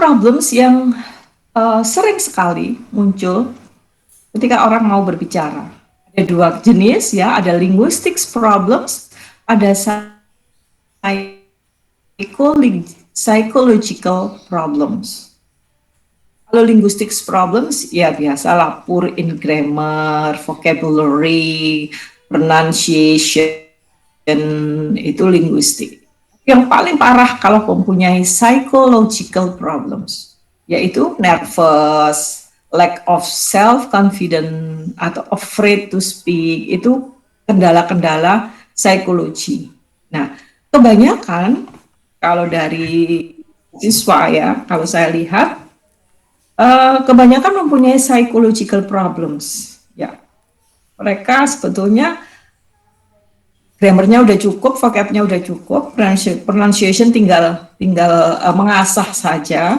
problems yang sering sekali muncul ketika orang mau berbicara. Ada dua jenis ya, ada linguistics problems, ada psychological problems. Kalau linguistics problems ya biasalah poor in grammar, vocabulary, pronunciation, itu linguistik. Yang paling parah kalau mempunyai psychological problems, yaitu nervous, lack of self-confidence, atau afraid to speak, itu kendala-kendala psikologi. Nah, kebanyakan kalau dari siswa ya, kalau saya lihat, kebanyakan mempunyai psychological problems. Ya, mereka sebetulnya grammarnya udah cukup, vocabnya udah cukup, pronunciation tinggal mengasah saja,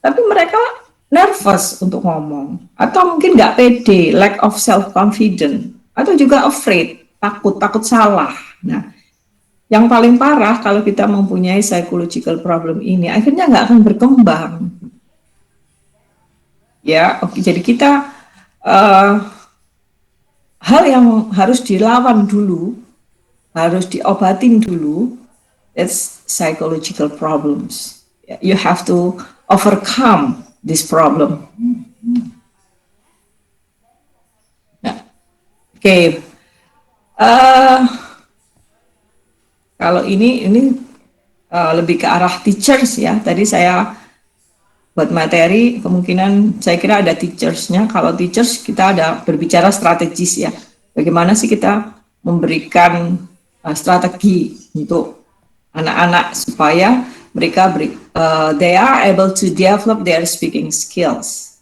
tapi mereka nervous untuk ngomong, atau mungkin nggak pede, lack of self confidence, atau juga afraid, takut salah. Nah, yang paling parah kalau kita mempunyai psychological problem ini, akhirnya nggak akan berkembang. Ya, oke. Jadi kita hal yang harus dilawan dulu, harus diobatin dulu, it's psychological problems. You have to overcome this problem. Nah, oke. Kalau ini lebih ke arah teachers ya. Tadi saya buat materi, kemungkinan saya kira ada teachersnya. Kalau teachers kita ada berbicara strategis ya. Bagaimana sih kita memberikan strategi untuk anak-anak supaya mereka they are able to develop their speaking skills.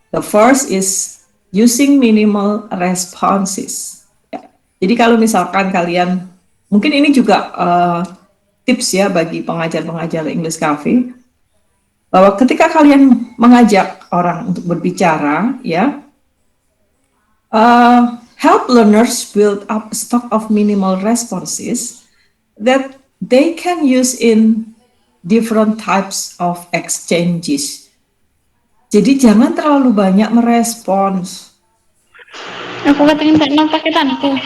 The first is using minimal responses. Ya. Jadi kalau misalkan kalian, mungkin ini juga tips ya bagi pengajar-pengajar English Cafe, bahwa ketika kalian mengajak orang untuk berbicara, ya, help learners build up a stock of minimal responses that they can use in different types of exchanges. Jadi jangan terlalu banyak merespons. Aku katanya tak paketanku.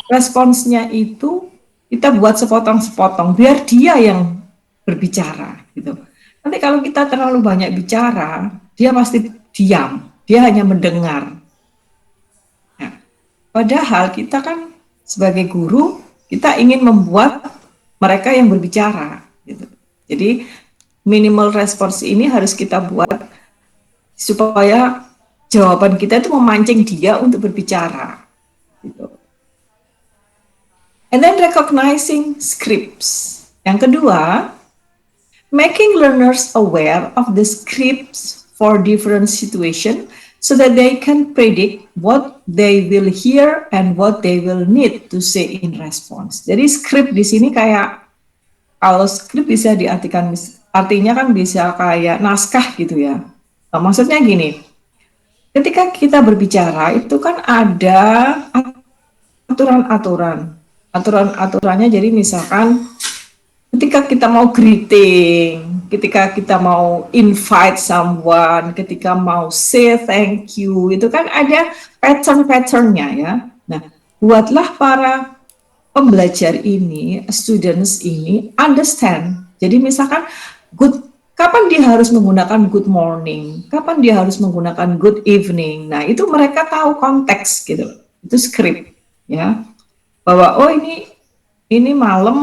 Responsnya itu kita buat sepotong-sepotong biar dia yang berbicara gitu. Nanti kalau kita terlalu banyak bicara, dia pasti diam, dia hanya mendengar. Nah, padahal kita kan sebagai guru, kita ingin membuat mereka yang berbicara. Gitu. Jadi minimal response ini harus kita buat supaya jawaban kita itu memancing dia untuk berbicara. Gitu. And then recognizing scripts. Yang kedua, making learners aware of the scripts for different situations so that they can predict what they will hear and what they will need to say in response. Jadi script di sini kayak, kalau script bisa diartikan, artinya kan bisa kayak naskah gitu ya. Nah, maksudnya gini, ketika kita berbicara itu kan ada aturan-aturannya. Jadi misalkan ketika kita mau greeting, ketika kita mau invite someone, ketika mau say thank you, itu kan ada pattern-patternnya ya. Nah, buatlah para pembelajar ini, students ini understand. Jadi misalkan kapan dia harus menggunakan good morning, kapan dia harus menggunakan good evening. Nah, itu mereka tahu konteks gitu. Itu script ya. Bahwa oh ini malam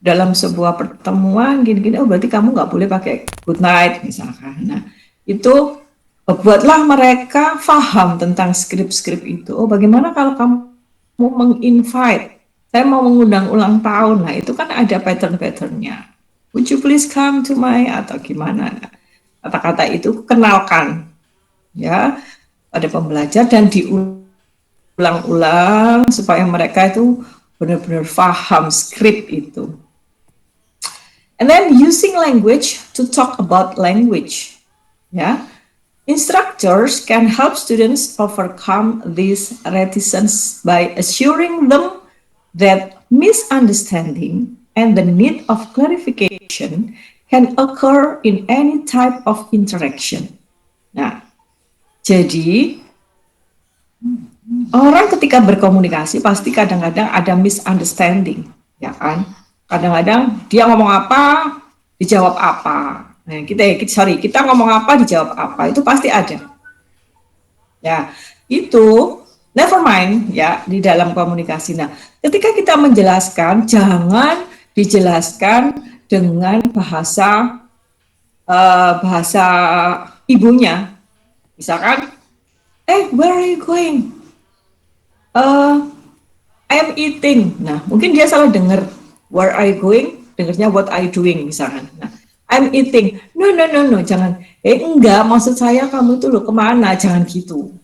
dalam sebuah pertemuan gini-gini, oh berarti kamu nggak boleh pakai good night misalkan. Nah, itu buatlah mereka paham tentang skrip-skrip itu. Oh, bagaimana kalau kamu menginvite, saya mau mengundang ulang tahun, nah itu kan ada pattern-patternnya. Would you please come to my, atau gimana? Nah, kata-kata itu kenalkan ya pada pembelajar dan diulang-ulang supaya mereka itu benar-benar paham skrip itu. And then using language to talk about language. Yeah. Instructors can help students overcome this reticence by assuring them that misunderstanding and the need of clarification can occur in any type of interaction. Nah, jadi orang ketika berkomunikasi pasti kadang-kadang ada misunderstanding, ya kan? Kadang-kadang dia ngomong apa, dijawab apa. Nah, kita ngomong apa, dijawab apa, itu pasti ada. Ya, itu never mind ya di dalam komunikasi. Nah, ketika kita menjelaskan, jangan dijelaskan dengan bahasa ibunya. Misalkan, where are you going? I'm eating. Nah, mungkin dia salah dengar. Where are you going? Dengarnya what are you doing misalkan. Nah, I'm eating. No, no, no, no, jangan. Enggak, maksud saya kamu tuh loh kemana? Jangan gitu.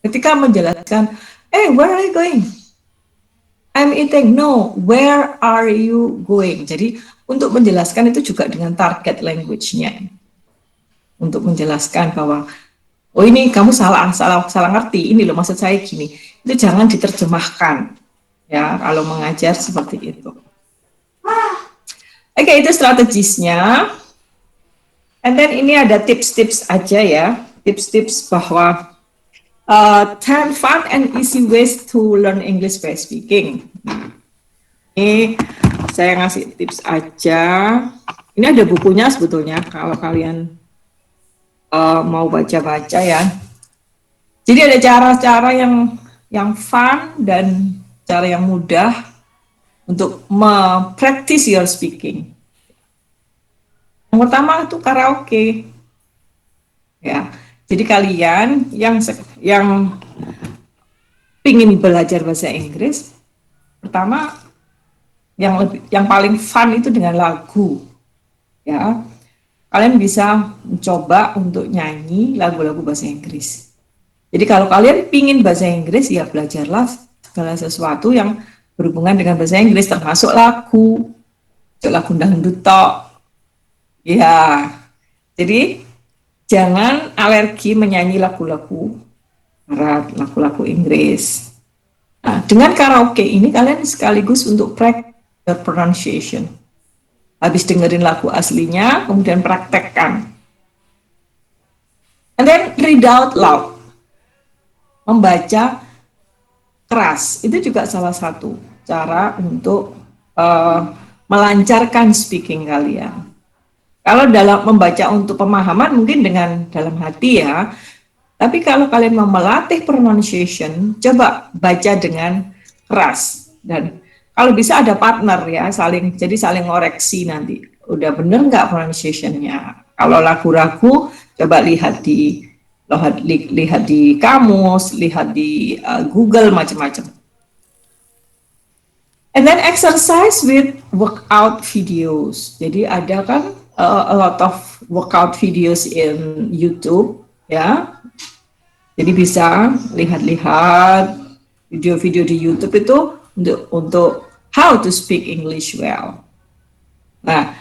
Ketika menjelaskan, where are you going? I'm eating. No, where are you going? Jadi untuk menjelaskan itu juga dengan target language-nya. Untuk menjelaskan bahwa oh ini kamu salah ngerti. Ini loh maksud saya gini. Itu jangan diterjemahkan. Ya, kalau mengajar seperti itu. Oke, itu strategisnya. And then ini ada tips-tips aja ya. Tips-tips bahwa 10 fun and easy ways to learn English by speaking. Ini saya ngasih tips aja. Ini ada bukunya sebetulnya kalau kalian mau baca-baca ya. Jadi ada cara-cara yang fun dan cara yang mudah untuk practice your speaking. Yang pertama itu karaoke. Ya. Jadi kalian yang pingin belajar bahasa Inggris, pertama yang paling fun itu dengan lagu. Ya. Kalian bisa mencoba untuk nyanyi lagu-lagu bahasa Inggris. Jadi kalau kalian pingin bahasa Inggris, ya belajarlah segala sesuatu yang berhubungan dengan bahasa Inggris, termasuk lagu dangdut tok. Ya, jadi jangan alergi menyanyi lagu-lagu barat, lagu-lagu Inggris. Nah, dengan karaoke ini kalian sekaligus untuk practice pronunciation. Habis dengerin lagu aslinya, kemudian praktekkan. And then read out loud. Membaca keras, itu juga salah satu cara untuk melancarkan speaking kalian. Kalau dalam membaca untuk pemahaman mungkin dengan dalam hati ya, tapi kalau kalian mau melatih pronunciation, coba baca dengan keras. Dan kalau bisa ada partner ya, jadi saling ngoreksi nanti. Udah bener nggak pronunciation-nya? Kalau ragu-ragu, coba lihat di kamus, lihat di Google, macam-macam. And then exercise with workout videos. Jadi ada kan a lot of workout videos in YouTube, ya. Jadi bisa lihat-lihat video-video di YouTube itu untuk how to speak English well. Nah,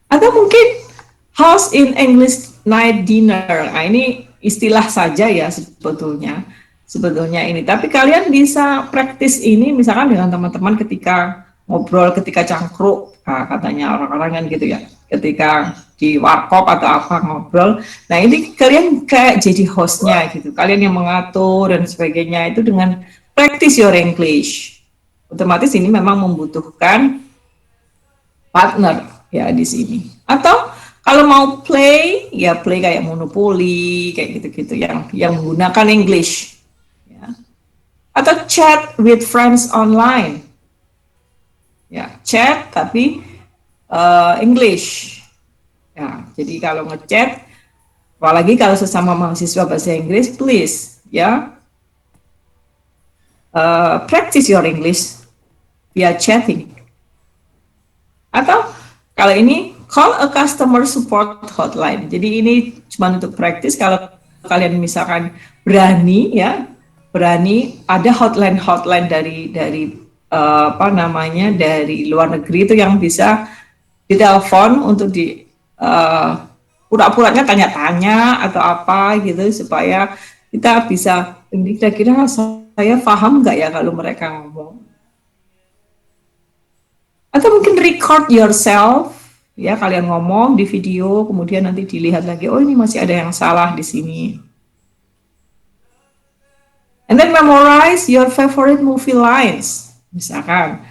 atau mungkin host in English night dinner. Nah, ini istilah saja ya sebetulnya ini. Tapi kalian bisa praktis ini misalkan dengan teman-teman ketika ngobrol, ketika cangkruk, katanya orang-orang kan gitu ya. Ketika di warkop atau apa ngobrol. Nah, ini kalian kayak jadi hostnya gitu. Kalian yang mengatur dan sebagainya itu dengan practice your English. Otomatis ini memang membutuhkan partner ya di sini. Atau kalau mau play, ya play kayak Monopoly, kayak gitu-gitu yang menggunakan English. Ya. Atau chat with friends online. Ya, chat tapi English. Ya, jadi kalau ngechat, apalagi kalau sesama mahasiswa bahasa Inggris, please, ya, practice your English via chatting. Atau kalau ini call a customer support hotline. Jadi ini cuma untuk praktis. Kalau kalian misalkan berani ada hotline dari dari luar negeri itu yang bisa ditelepon untuk pura-puranya tanya-tanya atau apa gitu supaya kita bisa kira-kira saya paham nggak ya kalau mereka ngomong. Atau mungkin record yourself Ya, kalian ngomong di video, kemudian nanti dilihat lagi, oh ini masih ada yang salah di sini. And then memorize your favorite movie lines. Misalkan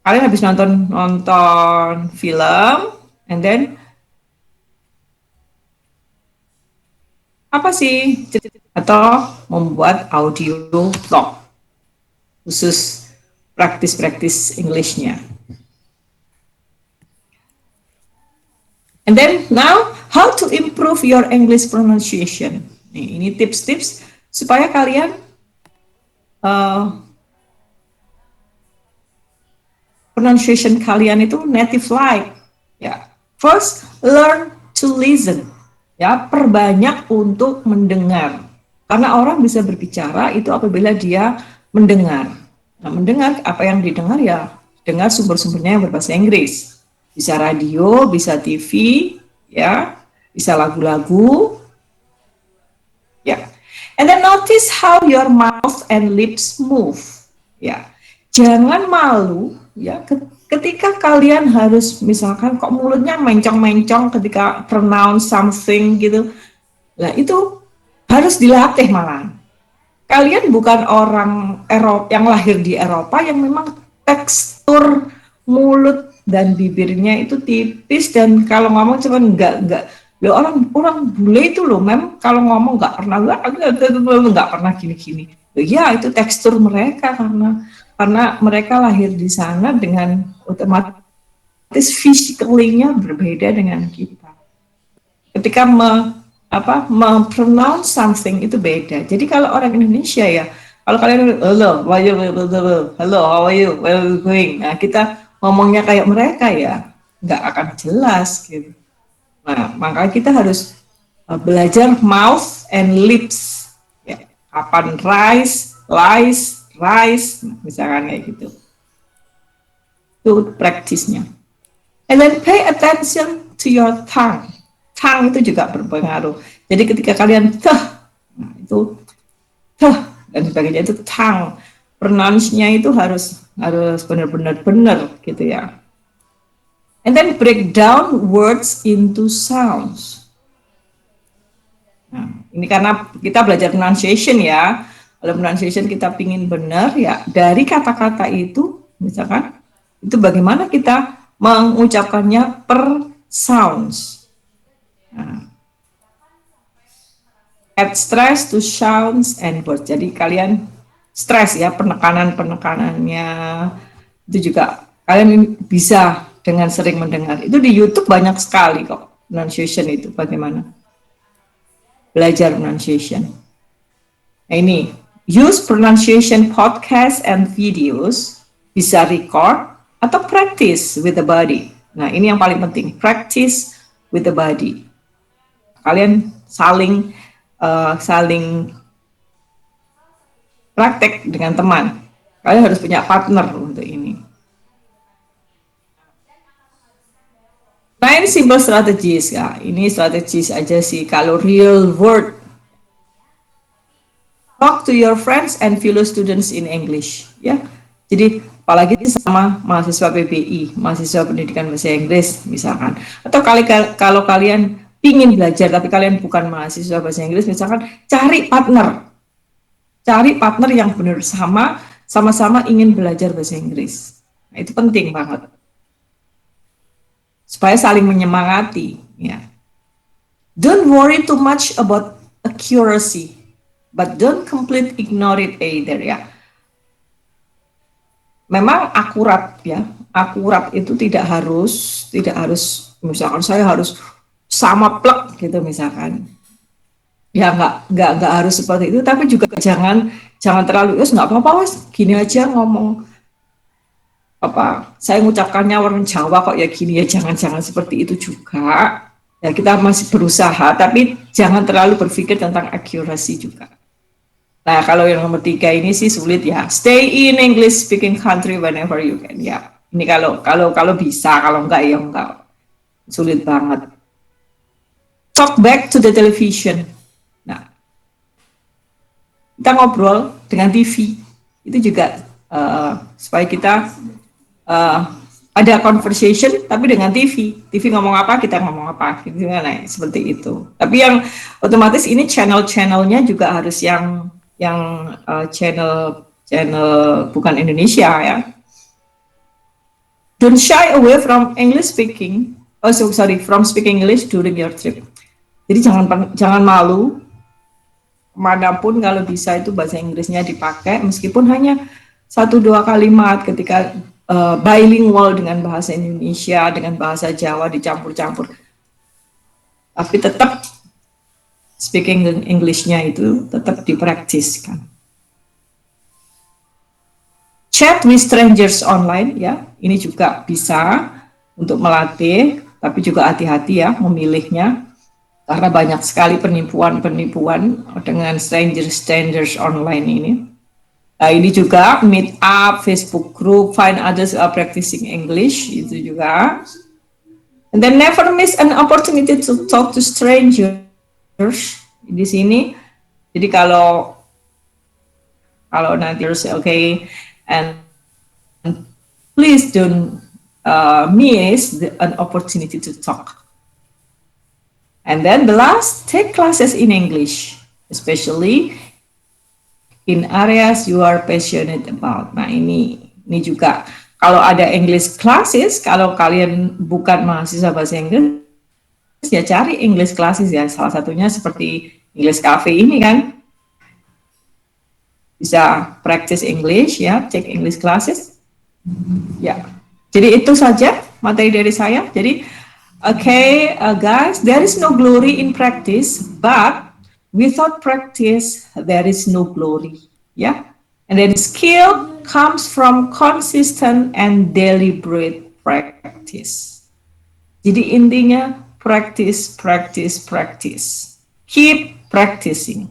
kalian habis nonton film, and then apa sih, atau membuat audio vlog khusus praktis-praktis English-nya. And then now, how to improve your English pronunciation. Ini tips-tips supaya kalian pronunciation kalian itu native like. Ya, first learn to listen. Ya, perbanyak untuk mendengar. Karena orang bisa berbicara itu apabila dia mendengar. Nah, mendengar apa yang didengar ya, dengar sumber-sumbernya yang berbahasa Inggris. Bisa radio, bisa TV, ya, bisa lagu-lagu, ya. And then notice how your mouth and lips move, ya. Jangan malu, ya, ketika kalian harus misalkan kok mulutnya mencong-mencong ketika pronounce something gitu. Nah, itu harus dilatih malah. Kalian bukan orang Eropa yang lahir di Eropa yang memang tekstur mulut dan bibirnya itu tipis dan kalau ngomong cuma enggak ya orang bule itu loh kalau ngomong nggak pernah gini-gini ya itu tekstur mereka karena mereka lahir di sana dengan otomatis physically-nya berbeda dengan kita ketika mempronounce something itu beda. Jadi kalau orang Indonesia ya, kalau kalian hello, how are you, where are you going? Nah, kita ngomongnya kayak mereka ya, nggak akan jelas gitu. Nah, makanya kita harus belajar mouth and lips. Ya, kapan rise, misalkan kayak gitu. Itu praktisnya. And then pay attention to your tongue. Tongue itu juga berpengaruh. Jadi ketika kalian itu dan sebagainya itu tongue, pronounce-nya itu harus benar-benar benar gitu ya. And then break down words into sounds. Nah, ini karena kita belajar pronunciation ya. Kalau pronunciation kita pingin benar ya dari kata-kata itu, misalkan itu bagaimana kita mengucapkannya per sounds. Nah, add stress to sounds and words. Jadi kalian stres ya penekanannya itu juga kalian bisa dengan sering mendengar. Itu di YouTube banyak sekali kok pronunciation itu bagaimana belajar pronunciation. Nah ini use pronunciation podcast and videos, bisa record atau practice with the body. Nah ini yang paling penting, practice with the body. Kalian saling praktek dengan teman. Kalian harus punya partner untuk ini. 9 simple strategies ya. Ini strategis aja sih. Kalau real world, talk to your friends and fellow students in English. Ya, jadi apalagi sama mahasiswa PBI, mahasiswa pendidikan bahasa Inggris misalkan. Atau kalau kalian ingin belajar tapi kalian bukan mahasiswa bahasa Inggris misalkan, cari partner yang benar sama-sama ingin belajar bahasa Inggris. Nah, itu penting banget supaya saling menyemangati ya. Don't worry too much about accuracy, but don't completely ignore it either ya. Memang akurat ya, akurat itu tidak harus misalkan saya harus sama plek gitu misalkan. Ya nggak harus seperti itu, tapi juga jangan terlalu nggak apa-apa gini aja ngomong saya mengucapkannya orang Jawa kok ya gini ya, jangan seperti itu juga ya, kita masih berusaha tapi jangan terlalu berpikir tentang accuracy juga. Nah kalau yang nomor 3 ini sih sulit ya, stay in English speaking country whenever you can ya, ini kalau bisa, kalau enggak ya enggak, sulit banget. Talk back to the television. Nah, kita ngobrol dengan TV itu juga supaya kita ada conversation tapi dengan TV ngomong apa kita ngomong apa gitu kan, seperti itu. Tapi yang otomatis ini channel-channelnya juga harus yang channel channel bukan Indonesia ya. Don't shy away from English speaking. Oh sorry, from speaking English during your trip. Jadi jangan malu, manapun kalau bisa itu bahasa Inggrisnya dipakai meskipun hanya 1-2 kalimat ketika bilingual dengan bahasa Indonesia dengan bahasa Jawa dicampur-campur, tapi tetap speaking Englishnya itu tetap dipraktiskan. Chat with strangers online ya, ini juga bisa untuk melatih, tapi juga hati-hati ya memilihnya karena banyak sekali penipuan-penipuan dengan strangers online ini. Nah, ini juga meet up, Facebook group, find others who are practicing English, itu juga. And then never miss an opportunity to talk to strangers. Di sini, jadi kalau nanti okay, and please don't miss an opportunity to talk. And then the last, take classes in English, especially in areas you are passionate about. Nah ini juga kalau ada English classes, kalau kalian bukan mahasiswa bahasa Inggris, ya cari English classes ya. Salah satunya seperti English Cafe ini kan, bisa practice English ya, take English classes. Ya, jadi itu saja materi dari saya. Jadi okay, guys, there is no glory in practice, but without practice, there is no glory. Yeah, and then skill comes from consistent and deliberate practice. Jadi intinya practice, practice, practice. Keep practicing.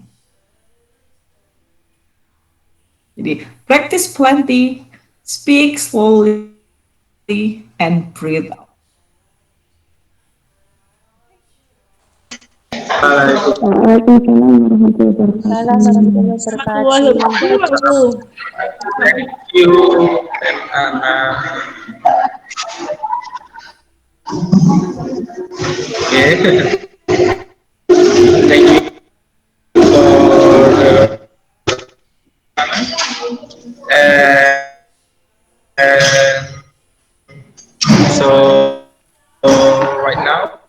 Jadi practice plenty, speak slowly, and breathe out. Waalaikumsalam warahmatullahi wabarakatuh. Thank you, Anna. Okay. Thank you for the so right now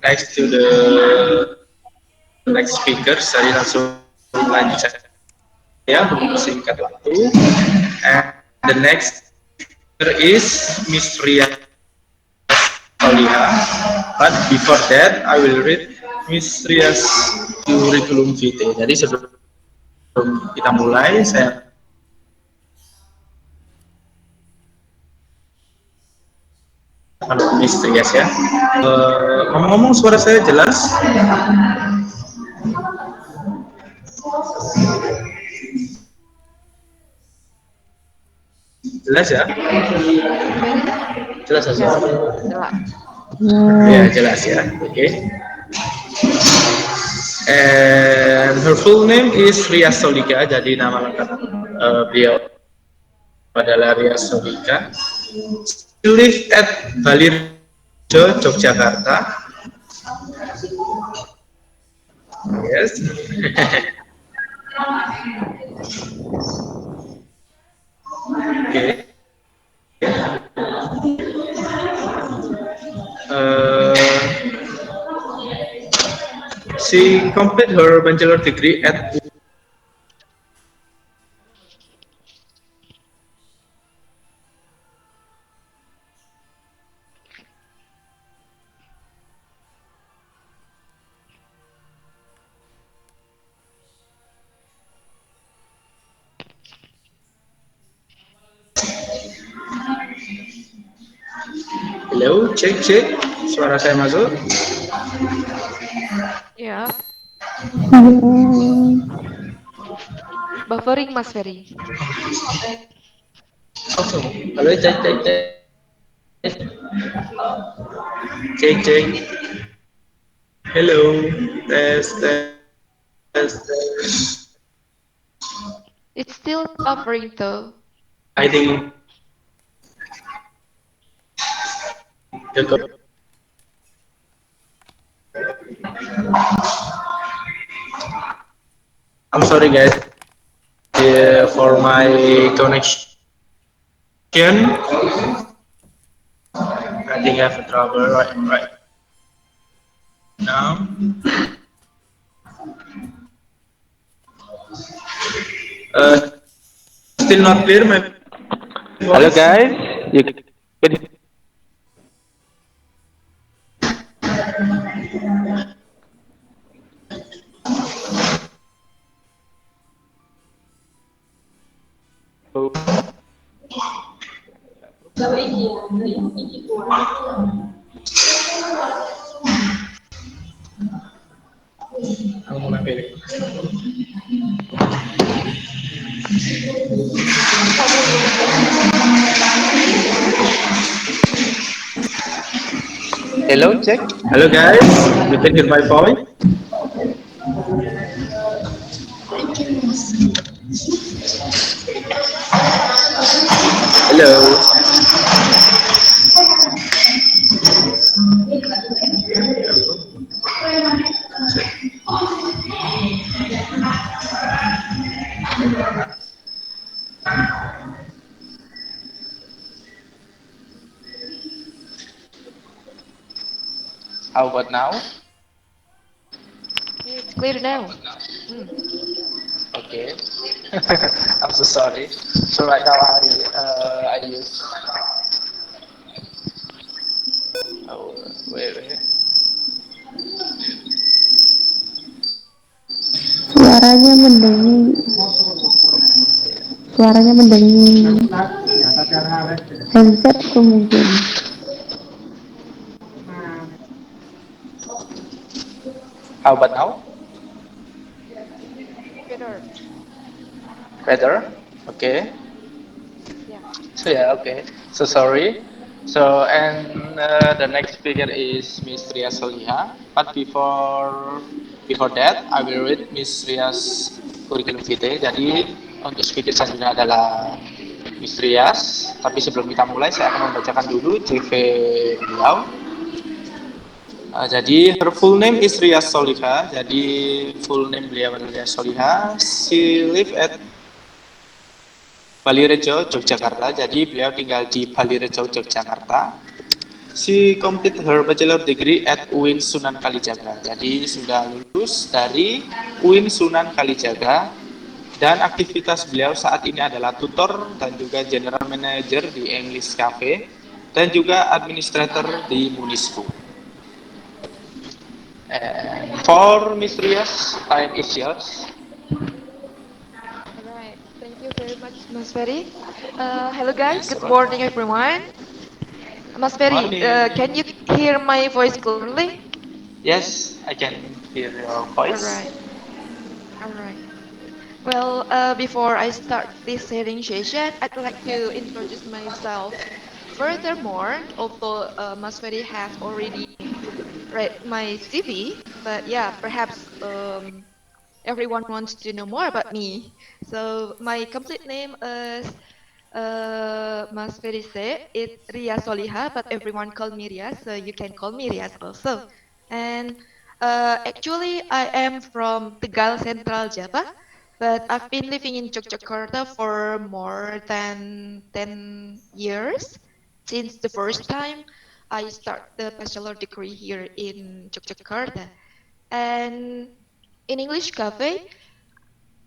next to the next speaker saya langsung lanjut ya singkat waktu. And the next speaker is Miss Ria Oliha. But before that I will read Miss Ria's curriculum vitae. Jadi sebelum kita mulai saya Miss Rias ya. Ngomong-ngomong suara saya jelas? Jelas ya? Jelas aja. Ya jelas ya. Oke. Okay. And her full name is Ria Solika. Jadi nama lengkap beliau adalah Ria Solika. She live at Balirejo, Yogyakarta. Yes. Okay. She completed her bachelor degree at Halo, cek, suara saya masuk? Ya. Buffering Mas Ferry. Halo, cek. Cek. Hello, tes. It's still buffering though. I think I'm sorry guys for my connection. I think I have a trouble right now. Still not clear my Hello voice. guys, you can Aku mulai pilih. hello check. Hello guys, you can hear my voice. Hello. How about now? Yeah, it's clear now. Hmm. Okay. I'm so sorry. So right now I use oh wait. Suaranya mendengi, suaranya mendengi handsetku mungkin. How about now? Better. Better? Okay. Yeah. So yeah, okay. So sorry. So and the next speaker is Miss Ria Soliha. But before that, I will read Miss Ria's curriculum vitae. Jadi untuk speaker selanjutnya adalah Miss Rias. Tapi sebelum kita mulai, saya akan membacakan dulu CV beliau. Jadi her full name is Ria Soliha. Jadi full name beliau adalah Ria Soliha. She live at Balirejo, Yogyakarta. Jadi beliau tinggal di Balirejo, Yogyakarta. She completed her bachelor degree at UIN Sunan Kalijaga. Jadi sudah lulus dari UIN Sunan Kalijaga dan aktivitas beliau saat ini adalah tutor dan juga general manager di English Cafe dan juga administrator di Munisku. For Miss Rias, time is yours. All right. Thank you very much, Mas Ferry. Hello guys. Yes, Good morning, everyone. Mas Ferry, morning. can you hear my voice clearly? Yes, I can hear your All voice. right. All right. Well, before I start this sharing session, I'd like to introduce myself. Furthermore, although Mas Ferry has already read my CV, but yeah, perhaps everyone wants to know more about me. So my complete name is Mas Ferry said it's Ria Soliha, but everyone call me Ria, so you can call me Rias also. And actually, I am from Tegal Central Java, but I've been living in Yogyakarta for more than 10 years since the first time I start the bachelor degree here in Yogyakarta. And in English Cafe,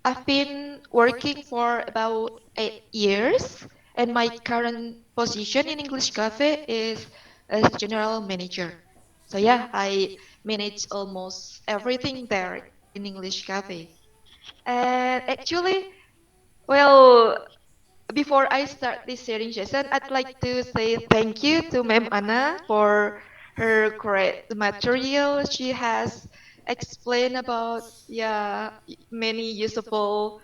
I've been working for about 8 years, and my current position in English Cafe is as general manager. So yeah, I manage almost everything there in English Cafe. And actually, well, before I start this sharing session, I'd like to say thank you to Ma'am Anna for her great material. She has explained about many useful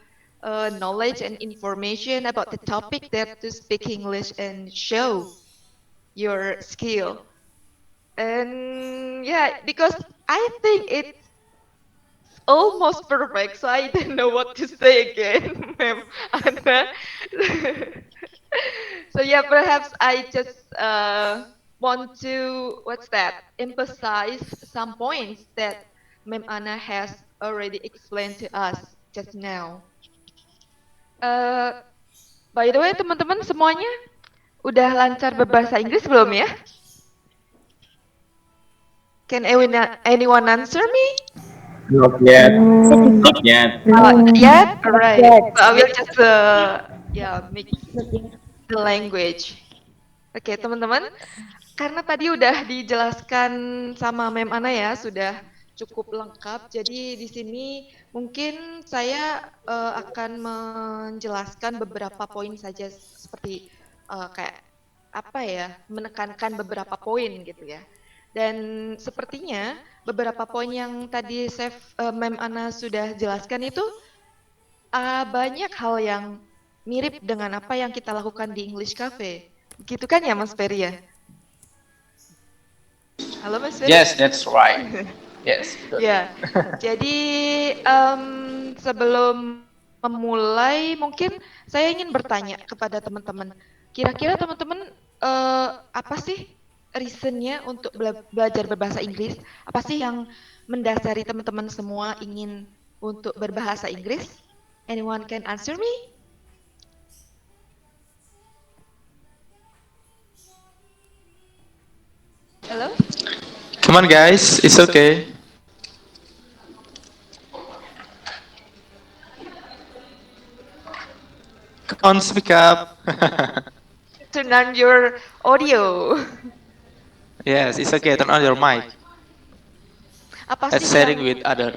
knowledge and information about the topic that to speak English and show your skill. And yeah, because I think it's almost perfect, so I don't know what to say again, Ma'am Anna. So yeah, perhaps I just want to emphasize some points that Ma'am Anna has already explained to us just now. By the way, teman-teman semuanya udah lancar berbahasa Inggris belum ya? Can anyone answer me? Not yet. Sedikit. Not yet. Not yet? Alright. Yes. So I will just mix the language. Oke, teman-teman. Karena tadi udah dijelaskan sama Mem Ana ya, sudah cukup lengkap. Jadi di sini mungkin saya akan menjelaskan beberapa poin saja seperti kayak apa ya, menekankan beberapa poin gitu ya. Dan sepertinya beberapa poin yang tadi Mem Ana sudah jelaskan itu banyak hal yang mirip dengan apa yang kita lakukan di English Cafe. Gitu kan ya Mas Ferry ya? Halo Mas Ferry? Yes, that's right. Yes. Good. Ya, jadi sebelum memulai mungkin saya ingin bertanya kepada teman-teman. Kira-kira teman-teman apa sih reasonnya untuk belajar berbahasa Inggris? Apa sih yang mendasari teman-teman semua ingin untuk berbahasa Inggris? Anyone can answer me? Halo? Come on, guys. It's okay. Come on, speak up. Turn on your audio. Yes, it's okay. Turn on your mic. Apa Let's sih sharing yang with other.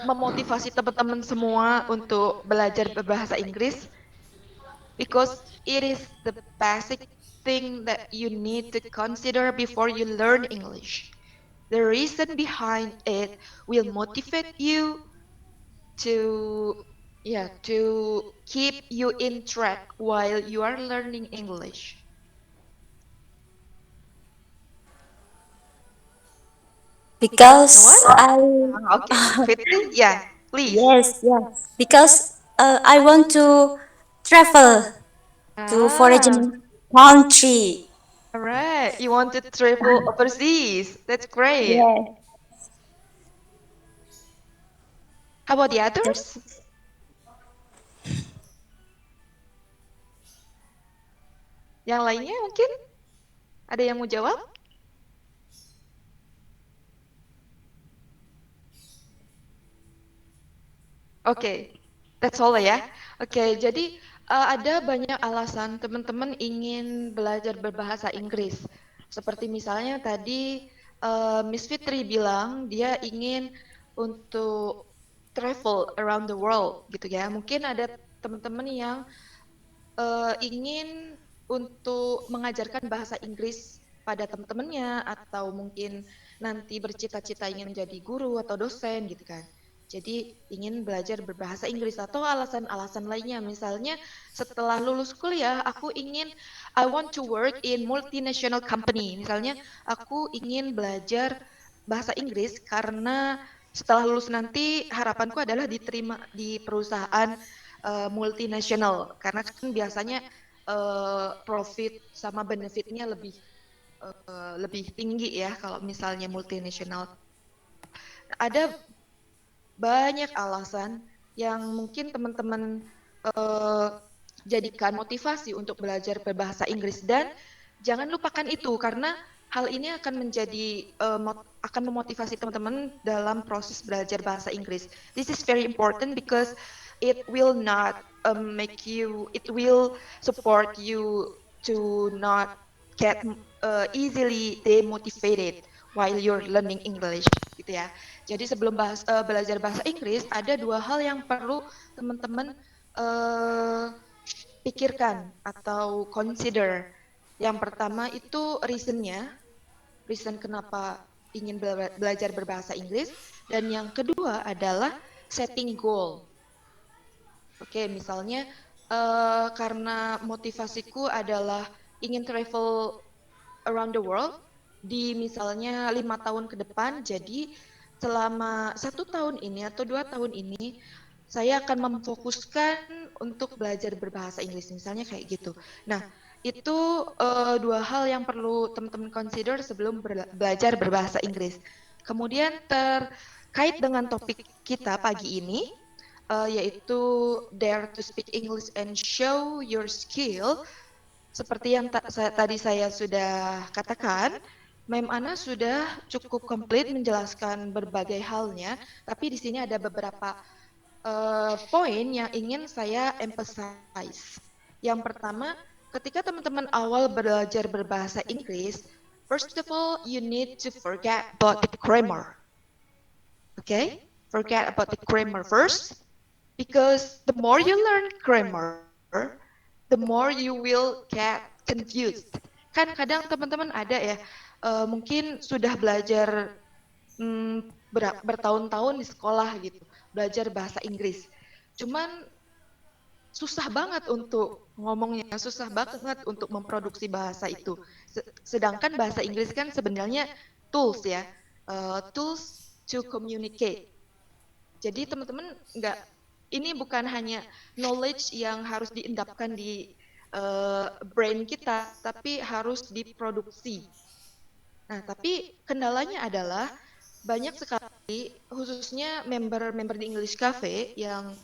memotivasi teman-teman semua untuk belajar berbahasa Inggris? Because it is the basic thing that you need to consider before you learn English. The reason behind it will motivate you to keep you in track while you are learning English. Because I Okay, Fitri, yeah, please. yes, yes. Because I want to travel to foreign country. All right, you want to travel overseas. That's great. Yes. How about the others? Yang lainnya mungkin? Ada yang mau jawab? Oke, that's all ya. Oke, jadi ada banyak alasan teman-teman ingin belajar berbahasa Inggris. Seperti misalnya tadi Miss Fitri bilang dia ingin untuk travel around the world gitu ya. Mungkin ada teman-teman yang ingin untuk mengajarkan bahasa Inggris pada teman-temannya atau mungkin nanti bercita-cita ingin menjadi guru atau dosen gitu kan. Jadi ingin belajar berbahasa Inggris atau alasan-alasan lainnya. Misalnya setelah lulus kuliah, I want to work in multinational company. Misalnya aku ingin belajar bahasa Inggris karena setelah lulus nanti harapanku adalah diterima di perusahaan multinational. Karena kan biasanya profit sama benefitnya lebih tinggi ya kalau misalnya multinational. Ada banyak alasan yang mungkin teman-teman jadikan motivasi untuk belajar berbahasa Inggris dan jangan lupakan itu karena hal ini akan akan memotivasi teman-teman dalam proses belajar bahasa Inggris. This is very important because it will not it will support you to not get easily demotivated while you're learning English gitu ya. Jadi sebelum belajar bahasa Inggris ada dua hal yang perlu teman-teman pikirkan atau consider. Yang pertama itu reason kenapa ingin belajar berbahasa Inggris, dan yang kedua adalah setting goal. Oke, misalnya karena motivasiku adalah ingin travel around the world di misalnya 5 tahun ke depan, jadi selama 1 tahun ini atau 2 tahun ini saya akan memfokuskan untuk belajar berbahasa Inggris misalnya kayak gitu. Nah, itu dua hal yang perlu teman-teman consider sebelum belajar berbahasa Inggris. Kemudian terkait dengan topik kita pagi ini, yaitu dare to speak English and show your skill. Seperti yang tadi saya sudah katakan, Mem Ana sudah cukup komplit menjelaskan berbagai halnya, tapi di sini ada beberapa poin yang ingin saya emphasize. Yang pertama, ketika teman-teman awal belajar berbahasa Inggris, first of all, you need to forget about the grammar. Okay? Forget about the grammar first, because the more you learn grammar, the more you will get confused. Kan kadang teman-teman ada ya, mungkin sudah belajar bertahun-tahun di sekolah gitu, belajar bahasa Inggris. Cuman susah banget untuk ngomongnya, susah banget untuk memproduksi bahasa itu. Sedangkan bahasa Inggris kan sebenarnya tools ya, tools to communicate. Jadi teman-teman ini bukan hanya knowledge yang harus diendapkan di brain kita, tapi harus diproduksi. Nah, tapi kendalanya adalah banyak sekali, khususnya member-member di English Cafe yang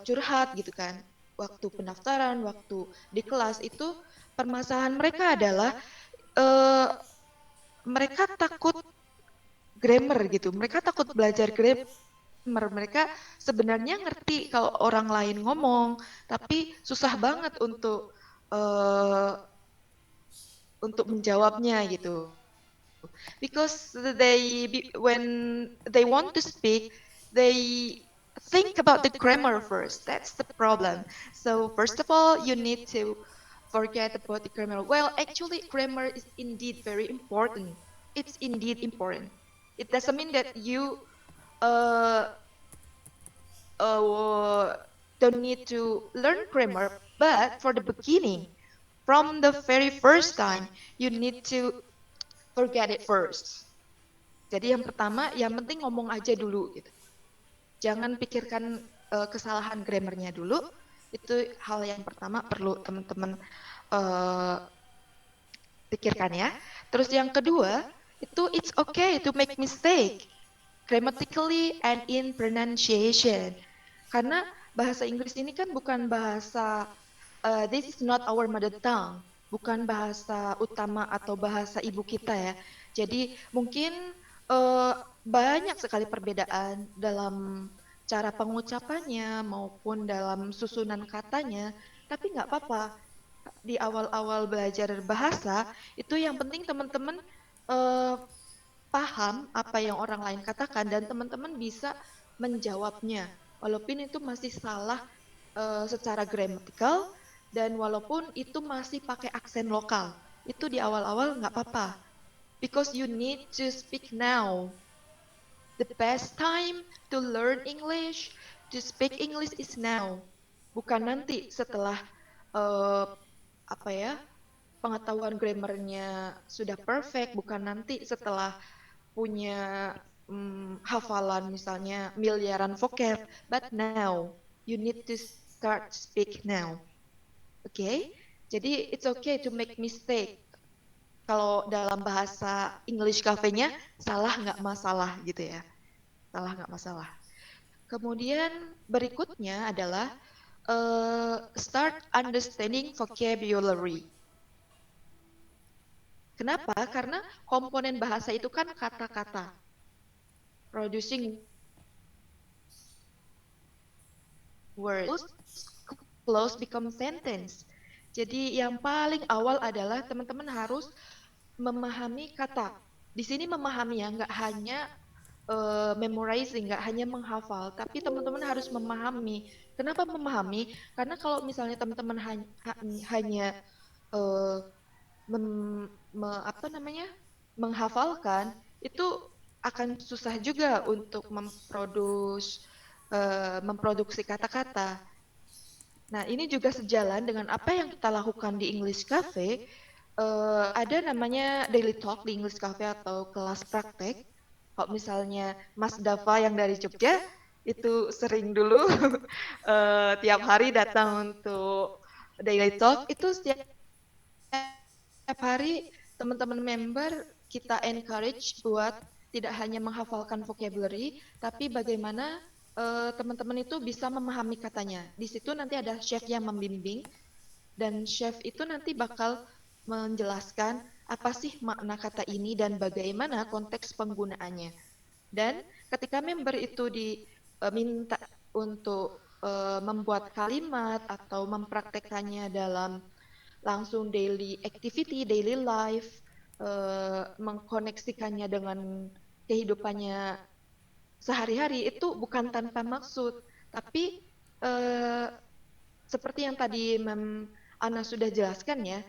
curhat gitu kan, waktu pendaftaran, waktu di kelas itu permasalahan mereka adalah mereka takut grammar gitu, mereka takut belajar grammar. Mereka sebenarnya ngerti kalau orang lain ngomong, tapi susah banget untuk menjawabnya gitu. Because when they want to speak, they think about the grammar first. That's the problem. So first of all, you need to forget about the grammar. Well, actually, grammar is indeed very important. It's indeed important. It doesn't mean that you don't need to learn grammar, but for the beginning, from the very first time, you need to forget it first. Jadi yang pertama, yang penting ngomong aja dulu gitu. Jangan pikirkan kesalahan grammarnya dulu. Itu hal yang pertama perlu teman-teman pikirkan ya. Terus yang kedua, itu it's okay to make mistake grammatically and in pronunciation. Karena bahasa Inggris ini kan bukan bahasa, this is not our mother tongue, bukan bahasa utama atau bahasa ibu kita ya. Jadi mungkin banyak sekali perbedaan dalam cara pengucapannya maupun dalam susunan katanya, tapi nggak apa-apa. Di awal-awal belajar bahasa, itu yang penting teman-teman paham apa yang orang lain katakan dan teman-teman bisa menjawabnya walaupun itu masih salah secara gramatikal dan walaupun itu masih pakai aksen lokal, itu di awal-awal nggak apa-apa, because you need to speak now. The best time to learn English, to speak English is now, bukan nanti setelah pengetahuan grammarnya sudah perfect, bukan nanti setelah punya hafalan misalnya miliaran vocab, but now you need to start speak now. Okay? Jadi it's okay to make mistake. Kalau dalam bahasa English Cafe-nya salah nggak masalah gitu ya, salah nggak masalah. Kemudian berikutnya adalah start understanding vocabulary. Kenapa? Karena komponen bahasa itu kan kata-kata. Producing words, close become sentence. Jadi yang paling awal adalah teman-teman harus memahami kata. Di sini memahami ya, nggak hanya memorizing, nggak hanya menghafal, tapi teman-teman harus memahami. Kenapa memahami? Karena kalau misalnya teman-teman hanya menghafalkan, itu akan susah juga untuk memproduksi kata-kata. Nah, ini juga sejalan dengan apa yang kita lakukan di English Cafe. Ada namanya daily talk di English Cafe atau kelas praktek. Kalau misalnya Mas Dava yang dari Jogja, itu sering dulu tiap hari datang untuk daily talk, itu setiap setiap hari teman-teman member kita encourage buat tidak hanya menghafalkan vocabulary, tapi bagaimana teman-teman itu bisa memahami katanya. Di situ nanti ada chef yang membimbing, dan chef itu nanti bakal menjelaskan apa sih makna kata ini dan bagaimana konteks penggunaannya. Dan ketika member itu diminta untuk membuat kalimat atau mempraktekannya dalam langsung daily activity, daily life, mengkoneksikannya dengan kehidupannya sehari-hari, itu bukan tanpa maksud, tapi eh, seperti yang tadi Ana sudah jelaskan ya,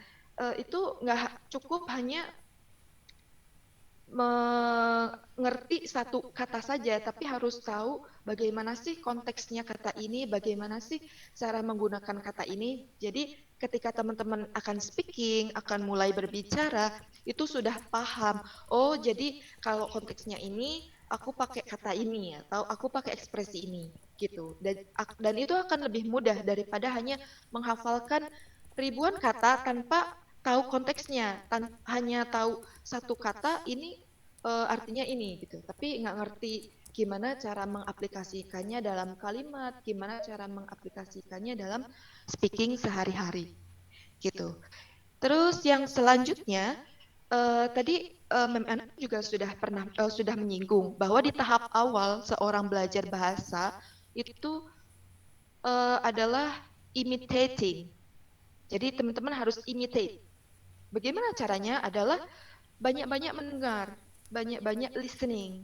itu nggak cukup hanya mengerti satu kata saja, tapi harus tahu bagaimana sih konteksnya kata ini, bagaimana sih cara menggunakan kata ini. Jadi ketika teman-teman akan speaking, akan mulai berbicara, itu sudah paham. Oh, jadi kalau konteksnya ini, aku pakai kata ini ya, atau aku pakai ekspresi ini, gitu. Dan itu akan lebih mudah daripada hanya menghafalkan ribuan kata tanpa tahu konteksnya, hanya tahu satu kata ini artinya ini gitu, tapi nggak ngerti gimana cara mengaplikasikannya dalam kalimat, gimana cara mengaplikasikannya dalam speaking sehari-hari gitu. Terus yang selanjutnya tadi Mem Ana juga sudah menyinggung bahwa di tahap awal seorang belajar bahasa itu adalah imitating. Jadi teman-teman harus imitate. Bagaimana caranya? Adalah banyak-banyak mendengar, banyak-banyak listening.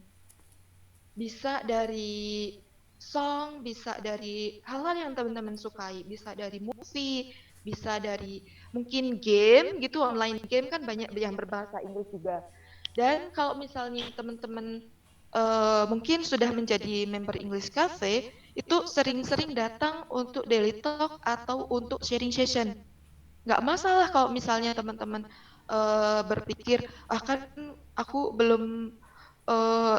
Bisa dari song, bisa dari hal-hal yang teman-teman sukai, bisa dari movie, bisa dari mungkin game gitu, online game kan banyak yang berbahasa Inggris juga. Dan kalau misalnya teman-teman mungkin sudah menjadi member English Cafe, itu sering-sering datang untuk daily talk atau untuk sharing session. Nggak masalah kalau misalnya teman-teman berpikir, ah kan aku belum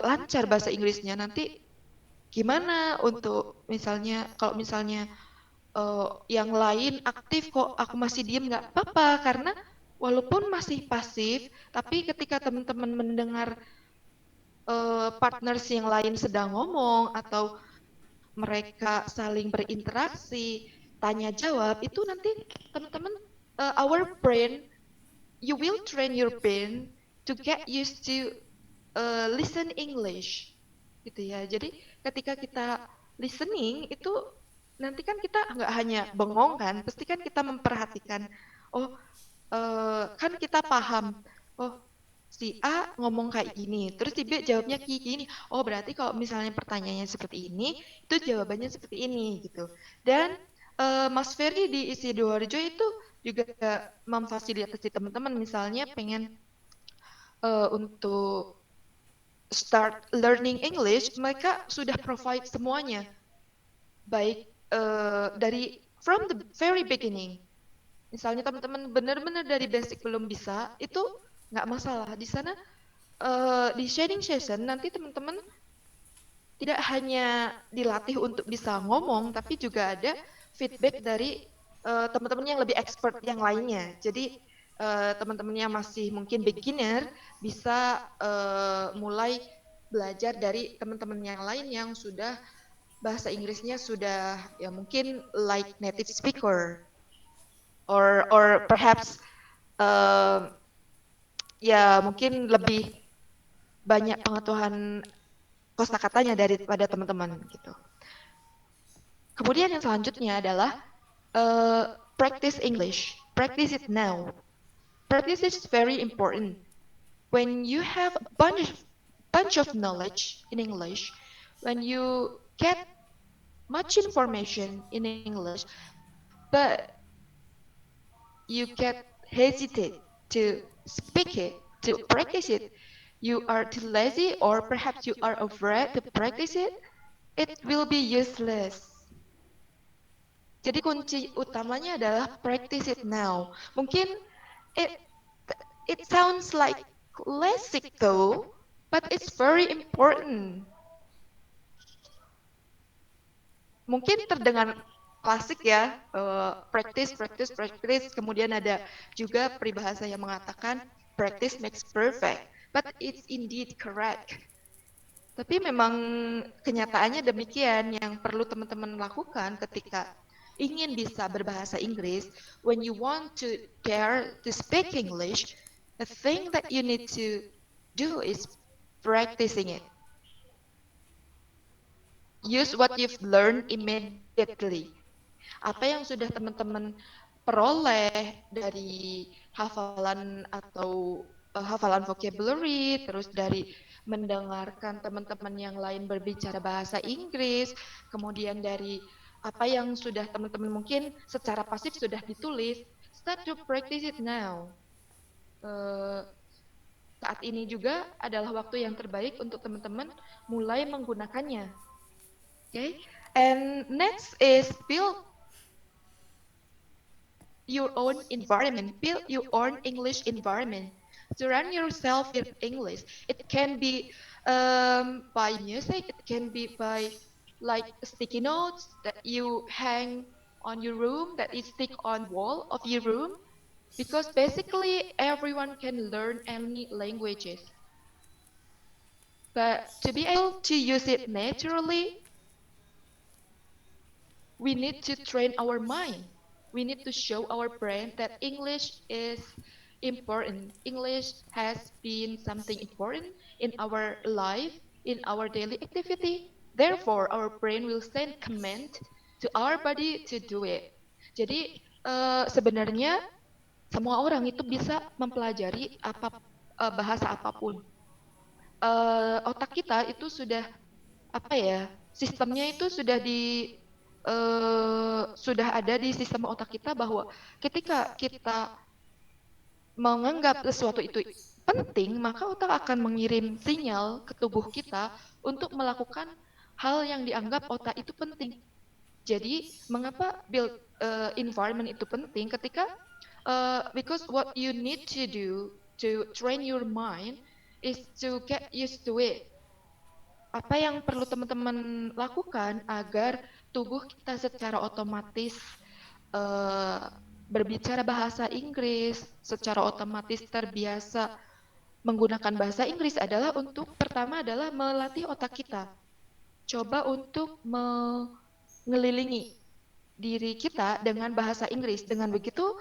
lancar bahasa Inggrisnya, nanti gimana untuk misalnya kalau misalnya yang lain aktif kok aku masih diem, nggak apa-apa, karena walaupun masih pasif, tapi ketika teman-teman mendengar partners yang lain sedang ngomong atau mereka saling berinteraksi, tanya jawab, itu nanti teman-teman our brain, you will train your brain to get used to listen English gitu ya. Jadi ketika kita listening itu nanti kan kita nggak hanya bengong kan, pasti kan kita memperhatikan. Oh, kan kita paham. Oh, si A ngomong kayak gini, terus si B jawabnya kayak gini. Oh, berarti kalau misalnya pertanyaannya seperti ini, itu jawabannya seperti ini gitu. Dan Mas Ferry di ISI Sidoarjo itu juga memfasilitasi teman-teman, misalnya pengen untuk start learning English, mereka sudah provide semuanya, baik dari from the very beginning. Misalnya teman-teman benar-benar dari basic belum bisa, itu nggak masalah. Di sana di sharing session nanti teman-teman tidak hanya dilatih untuk bisa ngomong, tapi juga ada feedback dari teman-teman yang lebih expert yang lainnya. Jadi teman-teman yang masih mungkin beginner bisa mulai belajar dari teman-teman yang lain yang sudah bahasa Inggrisnya sudah ya mungkin like native speaker, or perhaps ya mungkin lebih banyak pengetahuan kosakatanya daripada teman-teman gitu. Kemudian yang selanjutnya adalah practice English. Practice it now. Practice is very important. When you have a bunch of knowledge in English, when you get much information in English, but you get hesitate to speak it, to practice it, you are too lazy, or perhaps you are afraid to practice it will be useless. Jadi kunci utamanya adalah practice it now. Mungkin it it sounds like classic though, but it's very important. Mungkin terdengar klasik ya, practice, practice, practice. Kemudian ada juga peribahasa yang mengatakan practice makes perfect, but it's indeed correct. Tapi memang kenyataannya demikian yang perlu teman-teman lakukan ketika ingin bisa berbahasa Inggris. When you want to dare to speak English, the thing that you need to do is practicing it. Use what you've learned immediately. Apa yang sudah teman-teman peroleh dari hafalan atau hafalan vocabulary, terus dari mendengarkan teman-teman yang lain berbicara bahasa Inggris, kemudian dari apa yang sudah teman-teman mungkin secara pasif sudah ditulis, start to practice it now. Saat ini juga adalah waktu yang terbaik untuk teman-teman mulai menggunakannya. Okay? And next is build your own environment, build your own English environment. Surround yourself with English. It can be by music, it can be by like sticky notes that you hang on your room, that you stick on wall of your room, because basically everyone can learn any languages. But to be able to use it naturally, we need to train our mind. We need to show our brain that English is important. English has been something important in our life, in our daily activity. Therefore, our brain will send command to our body to do it. Jadi sebenarnya semua orang itu bisa mempelajari bahasa apapun. Otak kita itu sudah apa ya? Sistemnya itu sudah ada di sistem otak kita bahwa ketika kita menganggap sesuatu itu penting, maka otak akan mengirim sinyal ke tubuh kita untuk melakukan hal yang dianggap otak itu penting. Jadi, mengapa build environment itu penting? Ketika because what you need to do to train your mind is to get used to it. Apa yang perlu teman-teman lakukan agar tubuh kita secara otomatis berbicara bahasa Inggris, secara otomatis terbiasa menggunakan bahasa Inggris adalah pertama adalah melatih otak kita. Coba untuk mengelilingi diri kita dengan bahasa Inggris. Dengan begitu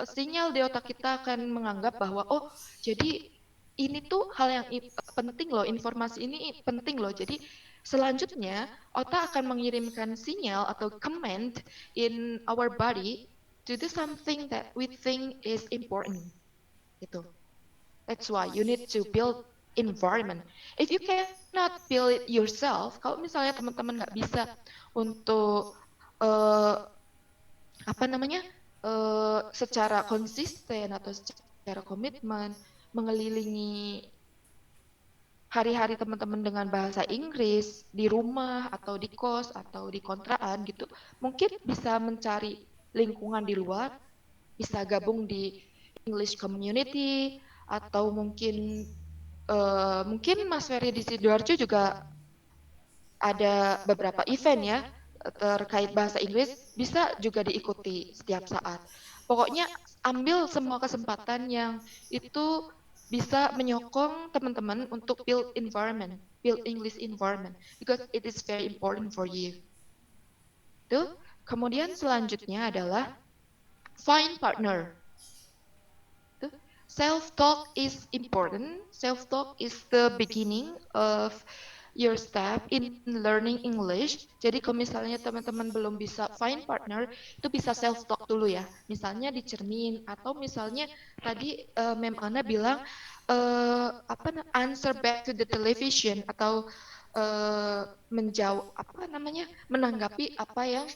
sinyal di otak kita akan menganggap bahwa oh, jadi ini tuh hal yang penting loh, informasi ini penting loh. Jadi selanjutnya otak akan mengirimkan sinyal atau command in our body to do something that we think is important. Gitu. That's why you need to build environment. If you cannot build it yourself, kalau misalnya teman-teman nggak bisa untuk secara konsisten atau secara komitmen mengelilingi hari-hari teman-teman dengan bahasa Inggris di rumah atau di kos atau di kontrakan gitu, mungkin bisa mencari lingkungan di luar, bisa gabung di English community atau mungkin Mas Ferry di Sidoarjo juga ada beberapa event ya terkait bahasa Inggris, bisa juga diikuti setiap saat. Pokoknya ambil semua kesempatan yang itu bisa menyokong teman-teman untuk build English environment, because it is very important for you. Tuh. Kemudian selanjutnya adalah find partner. Self-talk is important. Self-talk is the beginning of your step in learning English. Jadi kalau misalnya teman-teman belum bisa find partner, itu bisa self-talk dulu ya. Misalnya di cermin atau misalnya tadi Mem Ana bilang answer back to the television atau menanggapi apa yang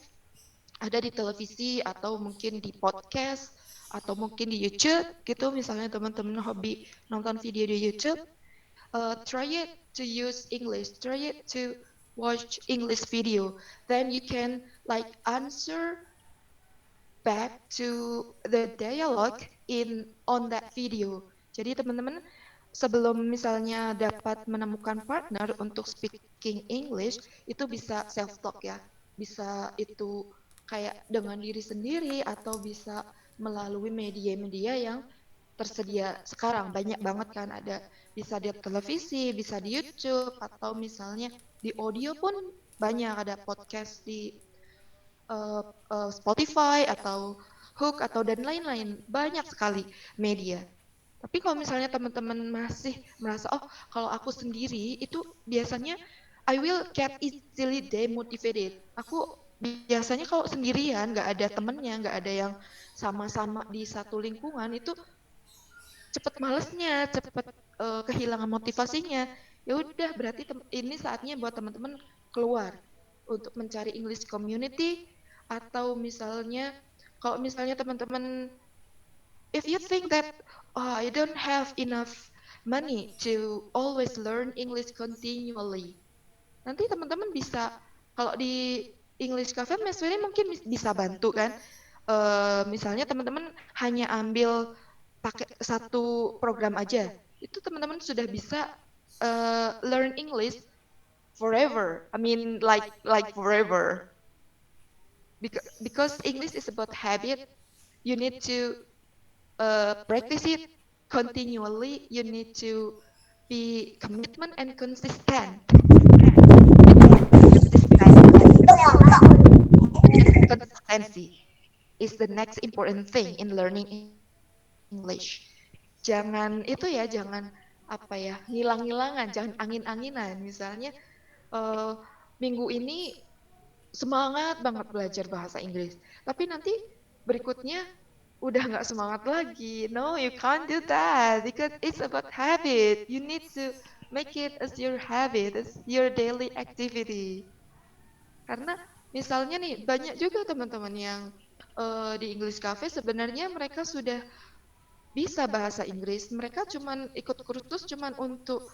ada di televisi atau mungkin di podcast atau mungkin di YouTube gitu. Misalnya teman-teman hobi nonton video di YouTube, try it to use English, try it to watch English video, then you can like answer back to the dialogue on that video. Jadi teman-teman sebelum misalnya dapat menemukan partner untuk speaking English, itu bisa self talk ya, bisa itu kayak dengan diri sendiri atau bisa melalui media-media yang tersedia sekarang. Banyak banget kan, ada bisa di televisi, bisa di YouTube, atau misalnya di audio pun banyak, ada podcast di uh, Spotify atau Hook atau dan lain-lain. Banyak sekali media. Tapi kalau misalnya teman-teman masih merasa, oh kalau aku sendiri itu biasanya I will get easily demotivated. Aku biasanya kalau sendirian, nggak ada temennya, nggak ada yang sama-sama di satu lingkungan, itu cepet malesnya, cepet kehilangan motivasinya. Ya udah, berarti ini saatnya buat teman-teman keluar untuk mencari English community, atau misalnya kalau misalnya teman-teman, if you think that, oh, I don't have enough money to always learn English continually, nanti teman-teman bisa, kalau di English Cafe Mas Ferry mungkin bisa bantu kan. Misalnya teman-teman hanya ambil pakai satu program aja, itu teman-teman sudah bisa learn English forever. I mean like forever. Because English is about habit. You need to practice it continually. You need to be commitment and consistent. Consistency is the next important thing in learning English. Jangan itu ya, jangan apa ya, ngilang-ngilangan, jangan angin-anginan. Misalnya eh, minggu ini semangat banget belajar bahasa Inggris, tapi nanti berikutnya udah nggak semangat lagi. No, you can't do that because it's about habit. You need to make it as your habit, as your daily activity. Karena misalnya nih, banyak juga teman-teman yang di English Cafe sebenarnya mereka sudah bisa bahasa Inggris. Mereka cuman ikut kursus cuman untuk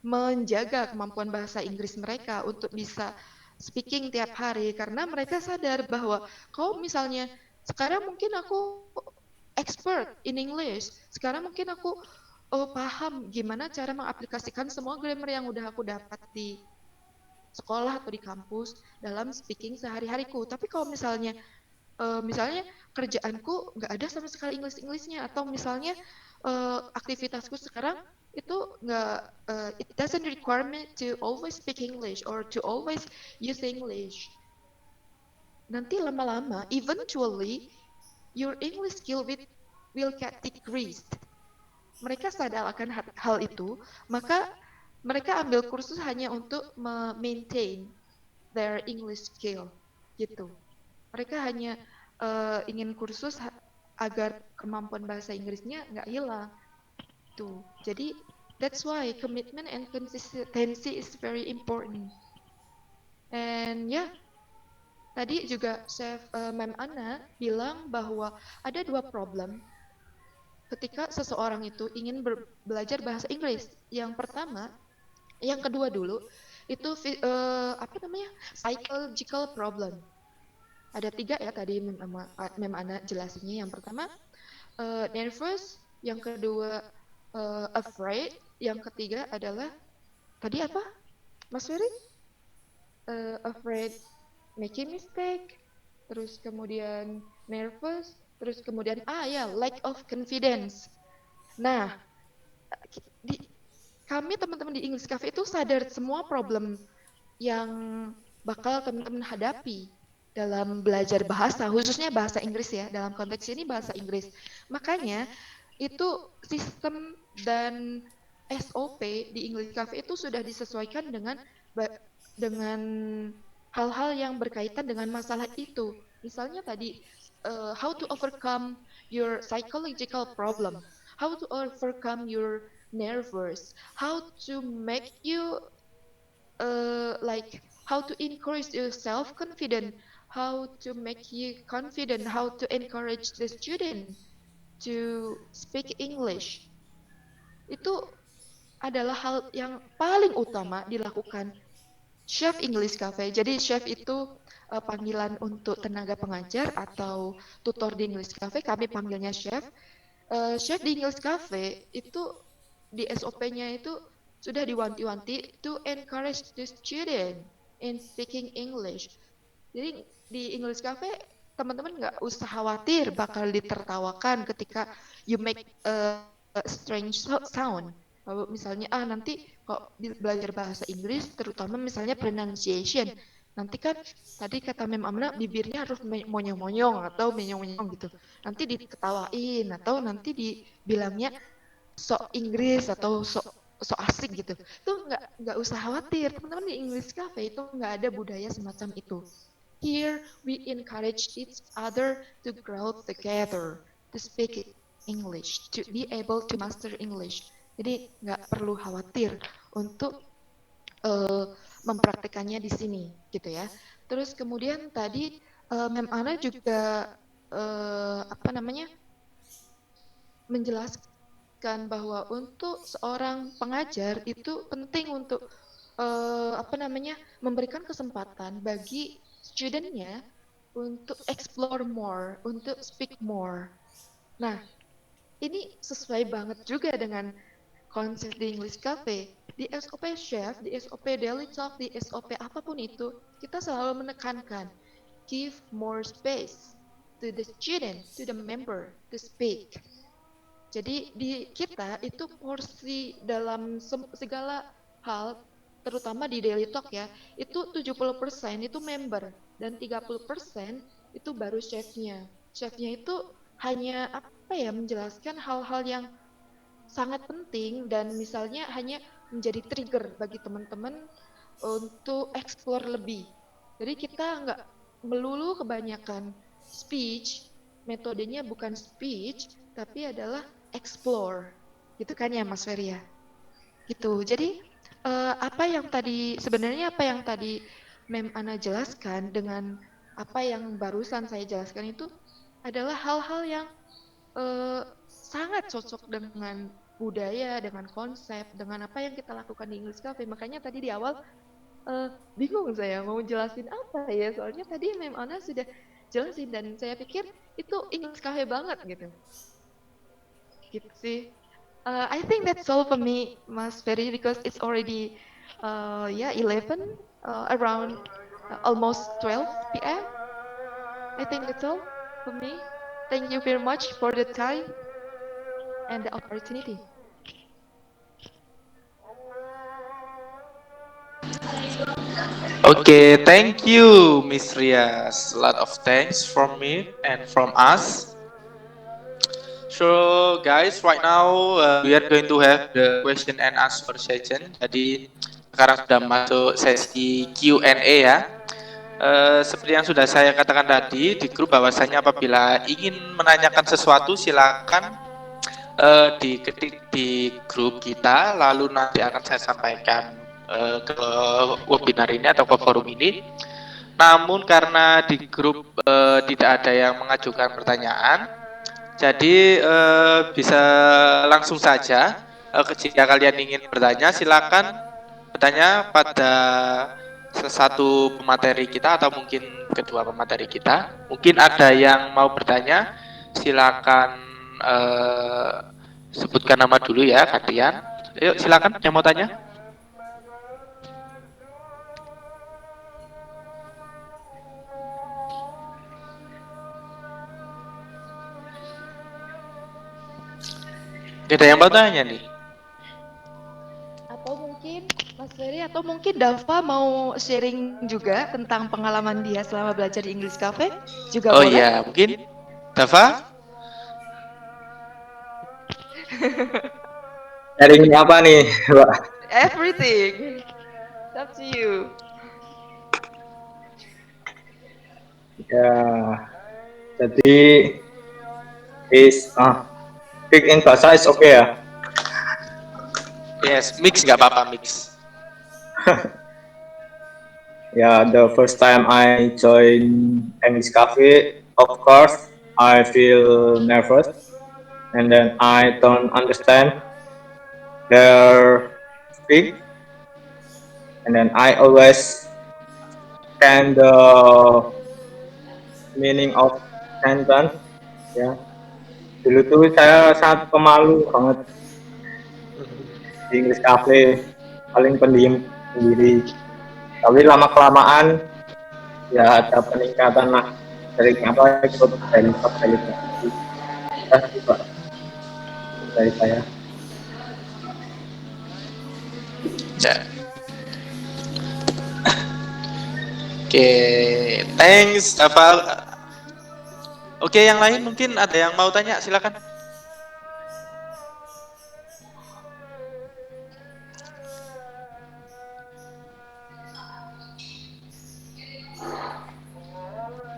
menjaga kemampuan bahasa Inggris mereka, untuk bisa speaking tiap hari, karena mereka sadar bahwa kalau misalnya sekarang mungkin aku expert in English, sekarang mungkin aku paham gimana cara mengaplikasikan semua grammar yang udah aku dapat di sekolah atau di kampus dalam speaking sehari-hariku. Tapi kalau misalnya kerjaanku nggak ada sama sekali Englishnya, atau misalnya aktivitasku sekarang itu nggak, it doesn't require me to always speak English or to always use English. Nanti lama-lama, eventually, your English skill will get decreased. Mereka sadar akan hal itu, maka mereka ambil kursus hanya untuk maintain their English skill, gitu. Mereka hanya ingin kursus agar kemampuan bahasa Inggrisnya nggak hilang. Tuh, jadi that's why commitment and consistency is very important. And ya, tadi juga Chef Ma'am Ana bilang bahwa ada dua problem ketika seseorang itu ingin belajar bahasa Inggris. Yang kedua dulu itu apa namanya, psychological problem. Ada tiga ya tadi Mem Ana jelasinnya. Yang pertama nervous, yang kedua afraid, yang ketiga adalah tadi apa, Mas Ferry? Afraid making mistake, terus kemudian nervous, terus kemudian lack of confidence. Nah, kami teman-teman di English Cafe itu sadar semua problem yang bakal teman-teman hadapi dalam belajar bahasa, khususnya bahasa Inggris ya, dalam konteks ini bahasa Inggris. Makanya itu sistem dan SOP di English Cafe itu sudah disesuaikan dengan hal-hal yang berkaitan dengan masalah itu. Misalnya tadi how to overcome your psychological problem, how to overcome your nervous, how to make you how to encourage your self-confident, how to make you confident, how to encourage the student to speak English. Itu adalah hal yang paling utama dilakukan Chef English Cafe. Jadi chef itu panggilan untuk tenaga pengajar atau tutor di English Cafe. Kami panggilnya chef. Chef di English Cafe itu di SOP-nya itu sudah diwanti-wanti to encourage the student in speaking English. Jadi di English Cafe teman-teman nggak usah khawatir bakal ditertawakan ketika you make a strange sound. Kalau misalnya nanti kok belajar bahasa Inggris terutama misalnya pronunciation. Nanti kan tadi kata Mem Amna bibirnya harus monyong-monyong atau menyong-menyong gitu. Nanti diketawain atau nanti dibilangnya sok Inggris atau sok asik gitu. Itu nggak usah khawatir. Teman-teman di English Cafe itu nggak ada budaya semacam itu. Here we encourage each other to grow together, to speak English, to be able to master English. Jadi nggak perlu khawatir untuk mempraktekannya di sini, gitu ya. Terus kemudian tadi Mem Ana juga apa namanya menjelaskan bahwa untuk seorang pengajar itu penting untuk apa namanya memberikan kesempatan bagi studentnya untuk explore more, untuk speak more. Nah, ini sesuai banget juga dengan konsep di English Cafe. Di SOP Chef, di SOP Daily Talk, di SOP apapun itu, kita selalu menekankan give more space to the student, to the member to speak. Jadi di kita itu porsi dalam segala hal, terutama di Daily Talk ya, itu 70% itu member dan 30% itu baru chefnya. Chefnya itu hanya apa ya menjelaskan hal-hal yang sangat penting dan misalnya hanya menjadi trigger bagi teman-teman untuk explore lebih. Jadi kita nggak melulu kebanyakan speech, metodenya bukan speech, tapi adalah explore. Gitu kan ya Mas Ferry ya? Gitu. Jadi sebenarnya apa yang tadi Mem Ana jelaskan dengan apa yang barusan saya jelaskan itu adalah hal-hal yang sangat cocok dengan budaya, dengan konsep, dengan apa yang kita lakukan di English Cafe. Makanya tadi di awal bingung saya mau jelasin apa ya, soalnya tadi Mem Ana sudah jelasin dan saya pikir itu English Cafe banget gitu. Gitu sih. I think that's all for me, Mas Ferry, because it's already 11, around almost 12 p.m. I think that's all for me. Thank you very much for the time and the opportunity. Okay, thank you, Miss Rias. A lot of thanks from me and from us. So, guys, right now we are going to have the question and answer session. Jadi sekarang sudah masuk sesi Q&A ya. Seperti yang sudah saya katakan tadi di grup bahwasanya apabila ingin menanyakan sesuatu silakan diketik di grup kita, lalu nanti akan saya sampaikan ke webinar ini atau ke forum ini. Namun karena di grup tidak ada yang mengajukan pertanyaan, jadi bisa langsung saja jika kalian ingin bertanya silakan bertanya pada satu pemateri kita atau mungkin kedua pemateri kita. Mungkin ada yang mau bertanya, silakan sebutkan nama dulu ya kalian. Yuk silakan yang mau tanya. Gak ada yang mau tanya nih. Atau mungkin Mas Ferry atau mungkin Dava mau sharing juga tentang pengalaman dia selama belajar di English Cafe juga Oh boleh. iya, mungkin Dava? Sharing apa nih, Pak? Everything. It's up to you. Ya, jadi speak in bahasa is okay ya. Yes, mix nggak apa-apa mix. Yeah, the first time I joined English Cafe, of course, I feel nervous, and then I don't understand their speak, and then I always can the meaning of sentence. Ya, dulu tuh saya sangat pemalu banget di English Cafe, paling pendiam sendiri. Tapi lama kelamaan ya ada peningkatan lah dari apa ikut dari kapitalisasi. Terima kasih Pak dari saya. Ya. Oke, thanks. Oke, yang lain mungkin ada yang mau tanya, silakan.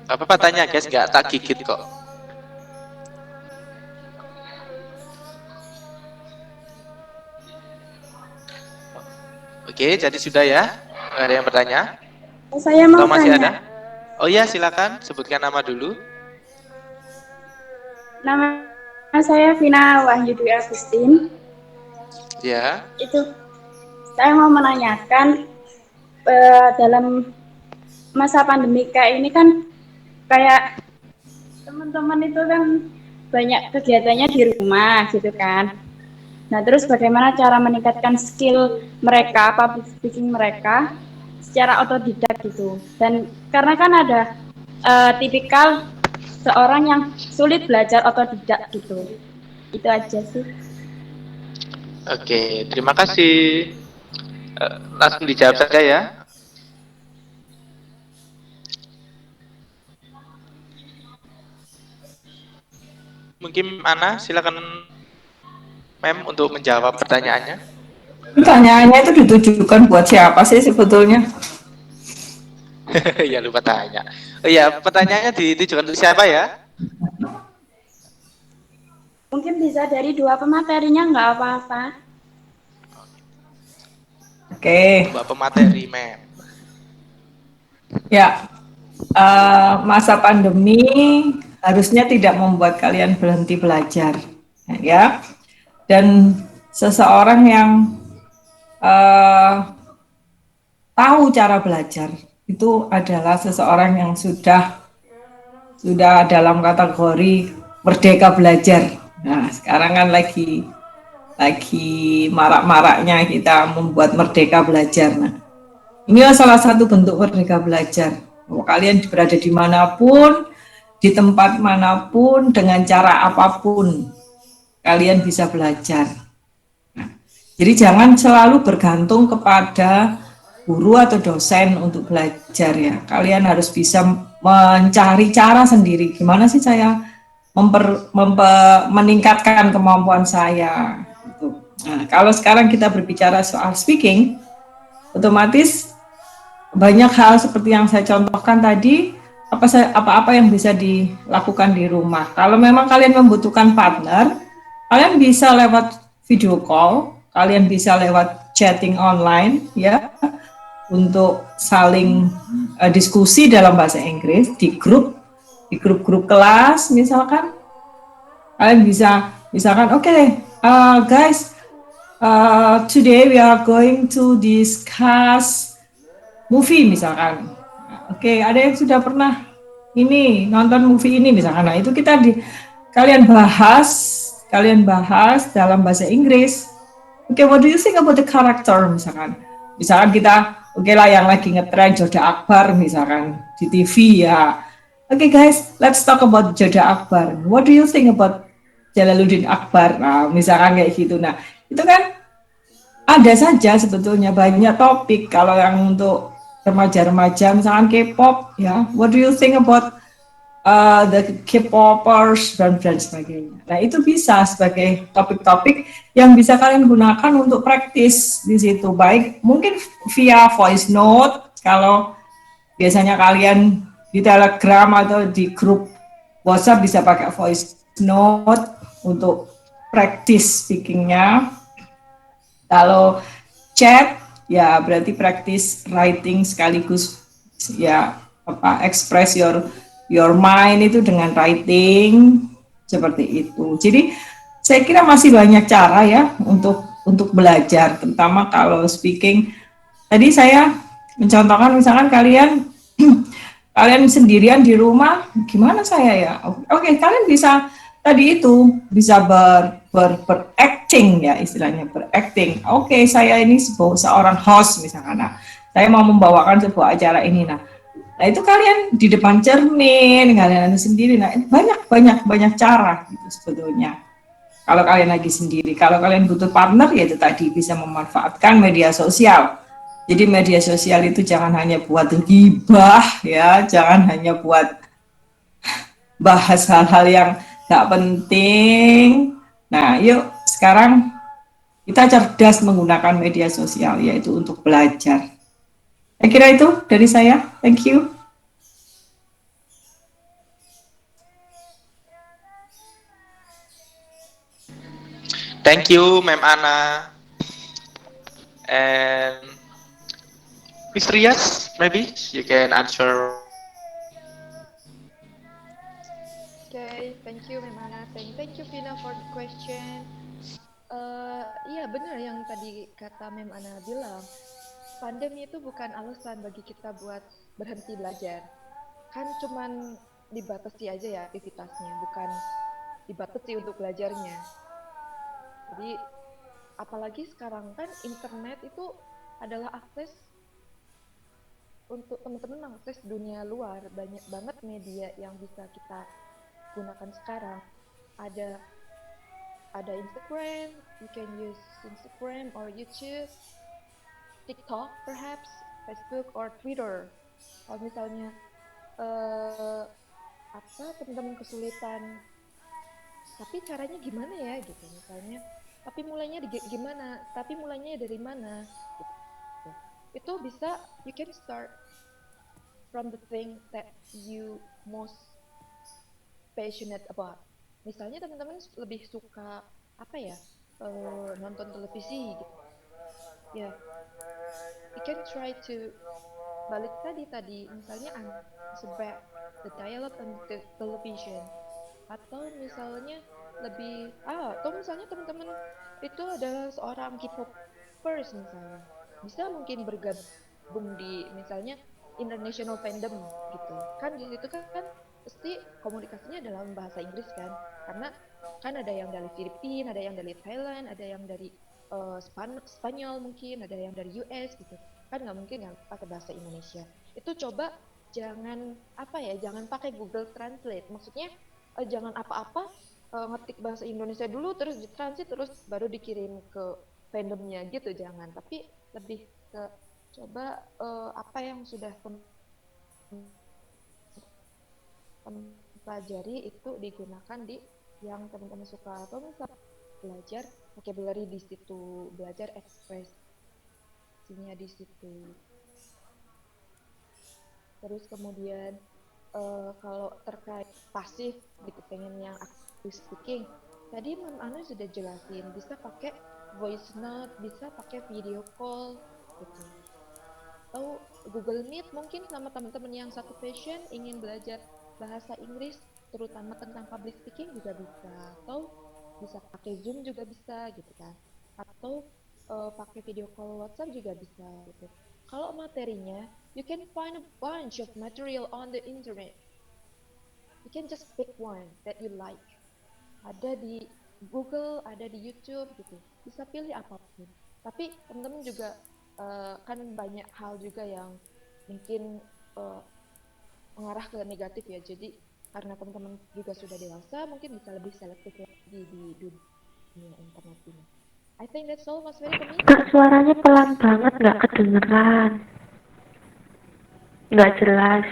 Apa tanya guys, nggak tak gigit kok. Oke, jadi sudah ya. Ada yang bertanya? Saya mau Atau masih tanya. ada? Oh iya, silakan sebutkan nama dulu. Nama saya Vina Wahyudi Agustin. Ya. Itu saya mau menanyakan dalam masa pandemi kayak ini kan kayak teman-teman itu kan banyak kegiatannya di rumah gitu kan. Nah, terus bagaimana cara meningkatkan skill mereka, public speaking mereka secara otodidak gitu. Dan karena kan ada tipikal seorang yang sulit belajar otodidak gitu. Itu aja sih. Oke, terima kasih. Langsung dijawab saja ya. Mungkin Ana, silakan Mem untuk menjawab pertanyaannya. Pertanyaannya itu ditujukan buat siapa sih sebetulnya? Ya lupa tanya. Oh iya, pertanyaannya ditujukan untuk siapa ya? Mungkin bisa dari dua pematerinya nggak apa-apa. Oke, Mbak pemateri Mem. ya. Masa pandemi harusnya tidak membuat kalian berhenti belajar, ya. Dan seseorang yang tahu cara belajar itu adalah seseorang yang sudah dalam kategori merdeka belajar. Nah, sekarang kan lagi marak-maraknya kita membuat merdeka belajar. Nah, ini salah satu bentuk merdeka belajar. Kalian berada dimanapun, di tempat manapun, dengan cara apapun, kalian bisa belajar. Nah, jadi jangan selalu bergantung kepada guru atau dosen untuk belajar ya. Kalian harus bisa mencari cara sendiri. Gimana sih saya meningkatkan kemampuan saya? Gitu. Nah, kalau sekarang kita berbicara soal speaking, otomatis banyak hal seperti yang saya contohkan tadi, apa-apa yang bisa dilakukan di rumah. Kalau memang kalian membutuhkan partner, kalian bisa lewat video call, kalian bisa lewat chatting online, ya, untuk saling diskusi dalam bahasa Inggris di grup kelas, misalkan. Kalian bisa, misalkan, okay, guys, today we are going to discuss movie misalkan. Oke, ada yang sudah pernah nonton movie ini misalkan. Nah, itu kalian bahas dalam bahasa Inggris. Oke, what do you think about the character misalkan. Misalkan kita lah yang lagi ngetren Jodha Akbar misalkan di TV ya. Oke guys, let's talk about Jodha Akbar. What do you think about Jalaluddin Akbar? Nah, misalkan kayak gitu. Nah, itu kan ada saja sebetulnya banyak topik. Kalau yang untuk remaja-remaja misalkan K-pop ya, what do you think about the K-popers dan sebagainya. Nah, itu bisa sebagai topik-topik yang bisa kalian gunakan untuk praktis di situ, baik mungkin via voice note kalau biasanya kalian di Telegram atau di grup WhatsApp bisa pakai voice note untuk praktis speakingnya. Kalau chat ya berarti praktis writing sekaligus ya express your mind itu dengan writing seperti itu. Jadi saya kira masih banyak cara ya untuk belajar, terutama kalau speaking. Tadi saya mencontohkan misalkan kalian sendirian di rumah, gimana saya ya? Oke, kalian bisa tadi itu bisa beracting ya, istilahnya beracting. Oke, saya ini seorang host misalkan. Nah, saya mau membawakan sebuah acara ini. Nah, Nah itu kalian di depan cermin, kalian sendiri. Nah banyak cara gitu sebetulnya. Kalau kalian lagi sendiri, kalau kalian butuh partner ya itu tadi bisa memanfaatkan media sosial. Jadi media sosial itu jangan hanya buat gibah ya, jangan hanya buat bahas hal-hal yang nggak penting. Nah, yuk sekarang kita cerdas menggunakan media sosial yaitu untuk belajar. Saya kira itu dari saya. Thank you. Thank you, Ma'am Ana. And Miss Rias, maybe you can answer. Okay, thank you Memana. Thank you Vina for the question. Iya benar yang tadi kata Mem Ana bilang, pandemi itu bukan alasan bagi kita buat berhenti belajar. Kan cuman dibatasi aja ya aktivitasnya, bukan dibatasi untuk belajarnya. Jadi apalagi sekarang kan internet itu adalah akses untuk teman-teman mengakses dunia luar. Banyak banget media yang bisa kita gunakan sekarang. Ada Instagram, you can use Instagram or YouTube, TikTok perhaps, Facebook or Twitter. Kalau misalnya teman-teman kesulitan, tapi caranya gimana ya gitu misalnya. Tapi mulainya gimana? Tapi mulainya dari mana? Gitu. Itu bisa you can start from the thing that you most passionate about. Misalnya teman-teman lebih suka nonton televisi gitu. Ya, you can try to balik tadi misalnya unsubscribe the dialogue on the television, atau misalnya misalnya teman-teman itu adalah seorang K-popers misalnya, bisa mungkin bergabung di misalnya international fandom gitu kan. Di situ kan pasti komunikasinya dalam bahasa Inggris kan, karena kan ada yang dari Filipina, ada yang dari Thailand, ada yang dari Spanyol, mungkin ada yang dari US gitu kan, nggak mungkin yang pakai bahasa Indonesia. Itu coba jangan jangan pakai Google Translate, maksudnya jangan apa-apa ngetik bahasa Indonesia dulu terus ditranslate terus baru dikirim ke fandomnya gitu, jangan. Tapi lebih ke coba apa yang sudah pelajari itu digunakan di yang teman-teman suka, atau misal belajar vocabulary di situ, belajar ekspresinya di situ. Terus kemudian kalau terkait pasif gitu, pengen yang active speaking, tadi Mam Ana sudah jelasin, bisa pakai voice note, bisa pakai video call gitu, atau Google Meet mungkin sama teman-teman yang satu passion ingin belajar bahasa Inggris terutama tentang public speaking juga bisa, atau bisa pakai Zoom juga bisa gitu kan, atau pakai video call WhatsApp juga bisa gitu. Kalau materinya, you can find a bunch of material on the internet. You can just pick one that you like. Ada di Google, ada di YouTube gitu. Bisa pilih apapun. Tapi teman-teman juga kan banyak hal juga yang mungkin mengarah ke negatif ya. Jadi karena teman-teman juga sudah dewasa, mungkin bisa lebih selektif lagi di dunia internet ini. I think that's all, Mas Ferry, for me. Kak, suaranya pelan banget, nggak kedengeran. Nggak jelas.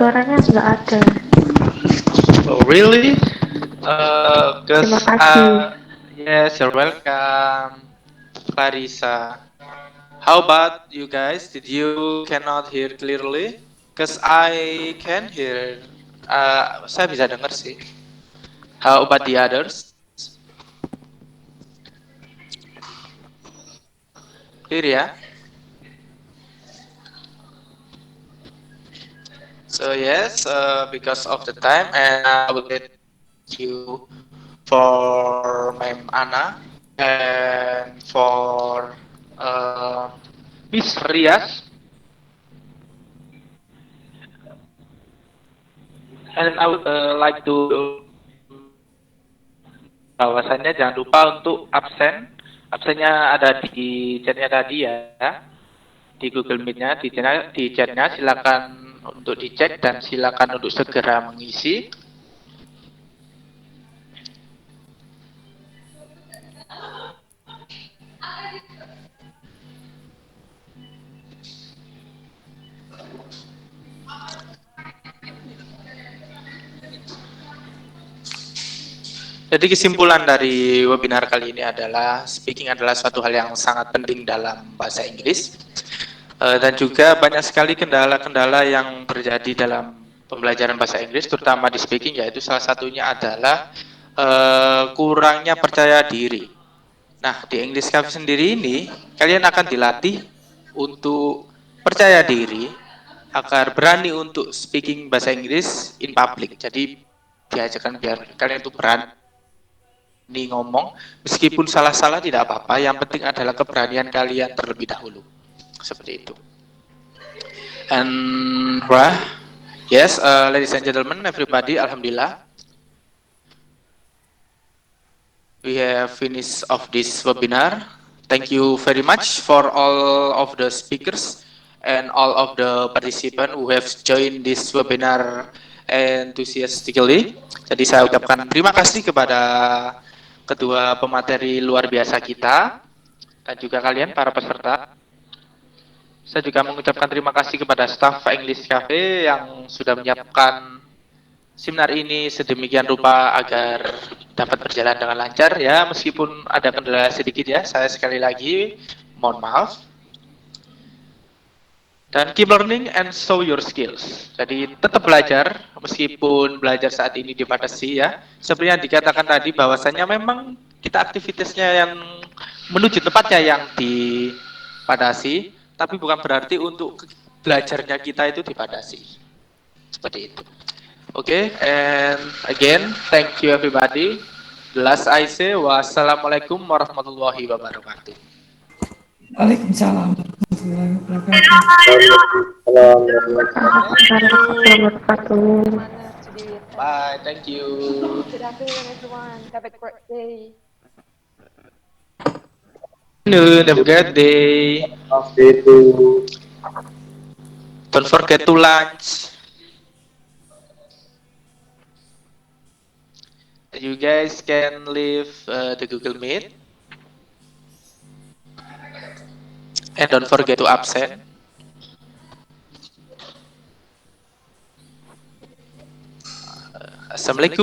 Suaranya nggak ada. Oh, really? Terima kasih. Yes, you're welcome, Clarissa. How about you guys? Did you cannot hear clearly? Cause I can hear. Saya bisa dengar sih. How about the others? Clear ya? So yes, because of the time, and I will let you for Ma'am Ana and for Miss Rias. And I would like to bahwasannya jangan lupa untuk absen Absennya ada di chatnya tadi ya, di Google Meet-nya, di chatnya silakan untuk dicek dan silakan untuk segera mengisi. Jadi kesimpulan dari webinar kali ini adalah speaking adalah suatu hal yang sangat penting dalam bahasa Inggris. Dan juga banyak sekali kendala-kendala yang terjadi dalam pembelajaran bahasa Inggris, terutama di speaking, yaitu salah satunya adalah kurangnya percaya diri. Nah, di English Cafe sendiri ini, kalian akan dilatih untuk percaya diri agar berani untuk speaking bahasa Inggris in public. Jadi diajarkan biar kalian itu berani ngomong, meskipun salah-salah tidak apa-apa, yang penting adalah keberanian kalian terlebih dahulu. Seperti itu. And yes, ladies and gentlemen, everybody, alhamdulillah, we have finished of this webinar. Thank you very much for all of the speakers and all of the participants who have joined this webinar enthusiastically. Jadi saya ucapkan terima kasih kepada kedua pemateri luar biasa kita dan juga kalian para peserta. Saya juga mengucapkan terima kasih kepada staf English Cafe yang sudah menyiapkan seminar ini sedemikian rupa agar dapat berjalan dengan lancar ya, meskipun ada kendala sedikit ya, saya sekali lagi mohon maaf. Dan keep learning and show your skills. Jadi tetap belajar meskipun belajar saat ini dibatasi ya. Seperti yang dikatakan tadi bahwasanya memang kita aktivitasnya yang menuju tempatnya yang dibatasi, tapi bukan berarti untuk belajarnya kita itu dibatasi. Seperti itu. Okay, and again, thank you everybody. The last I say, wassalamualaikum warahmatullahi wabarakatuh. Waalaikumsalam warahmatullahi wabarakatuh. Bye, thank you. Good afternoon, everyone. Have a great day. Have a great day. Don't forget to lunch. You guys can leave the Google Meet. And don't forget to absent. Assalamualaikum.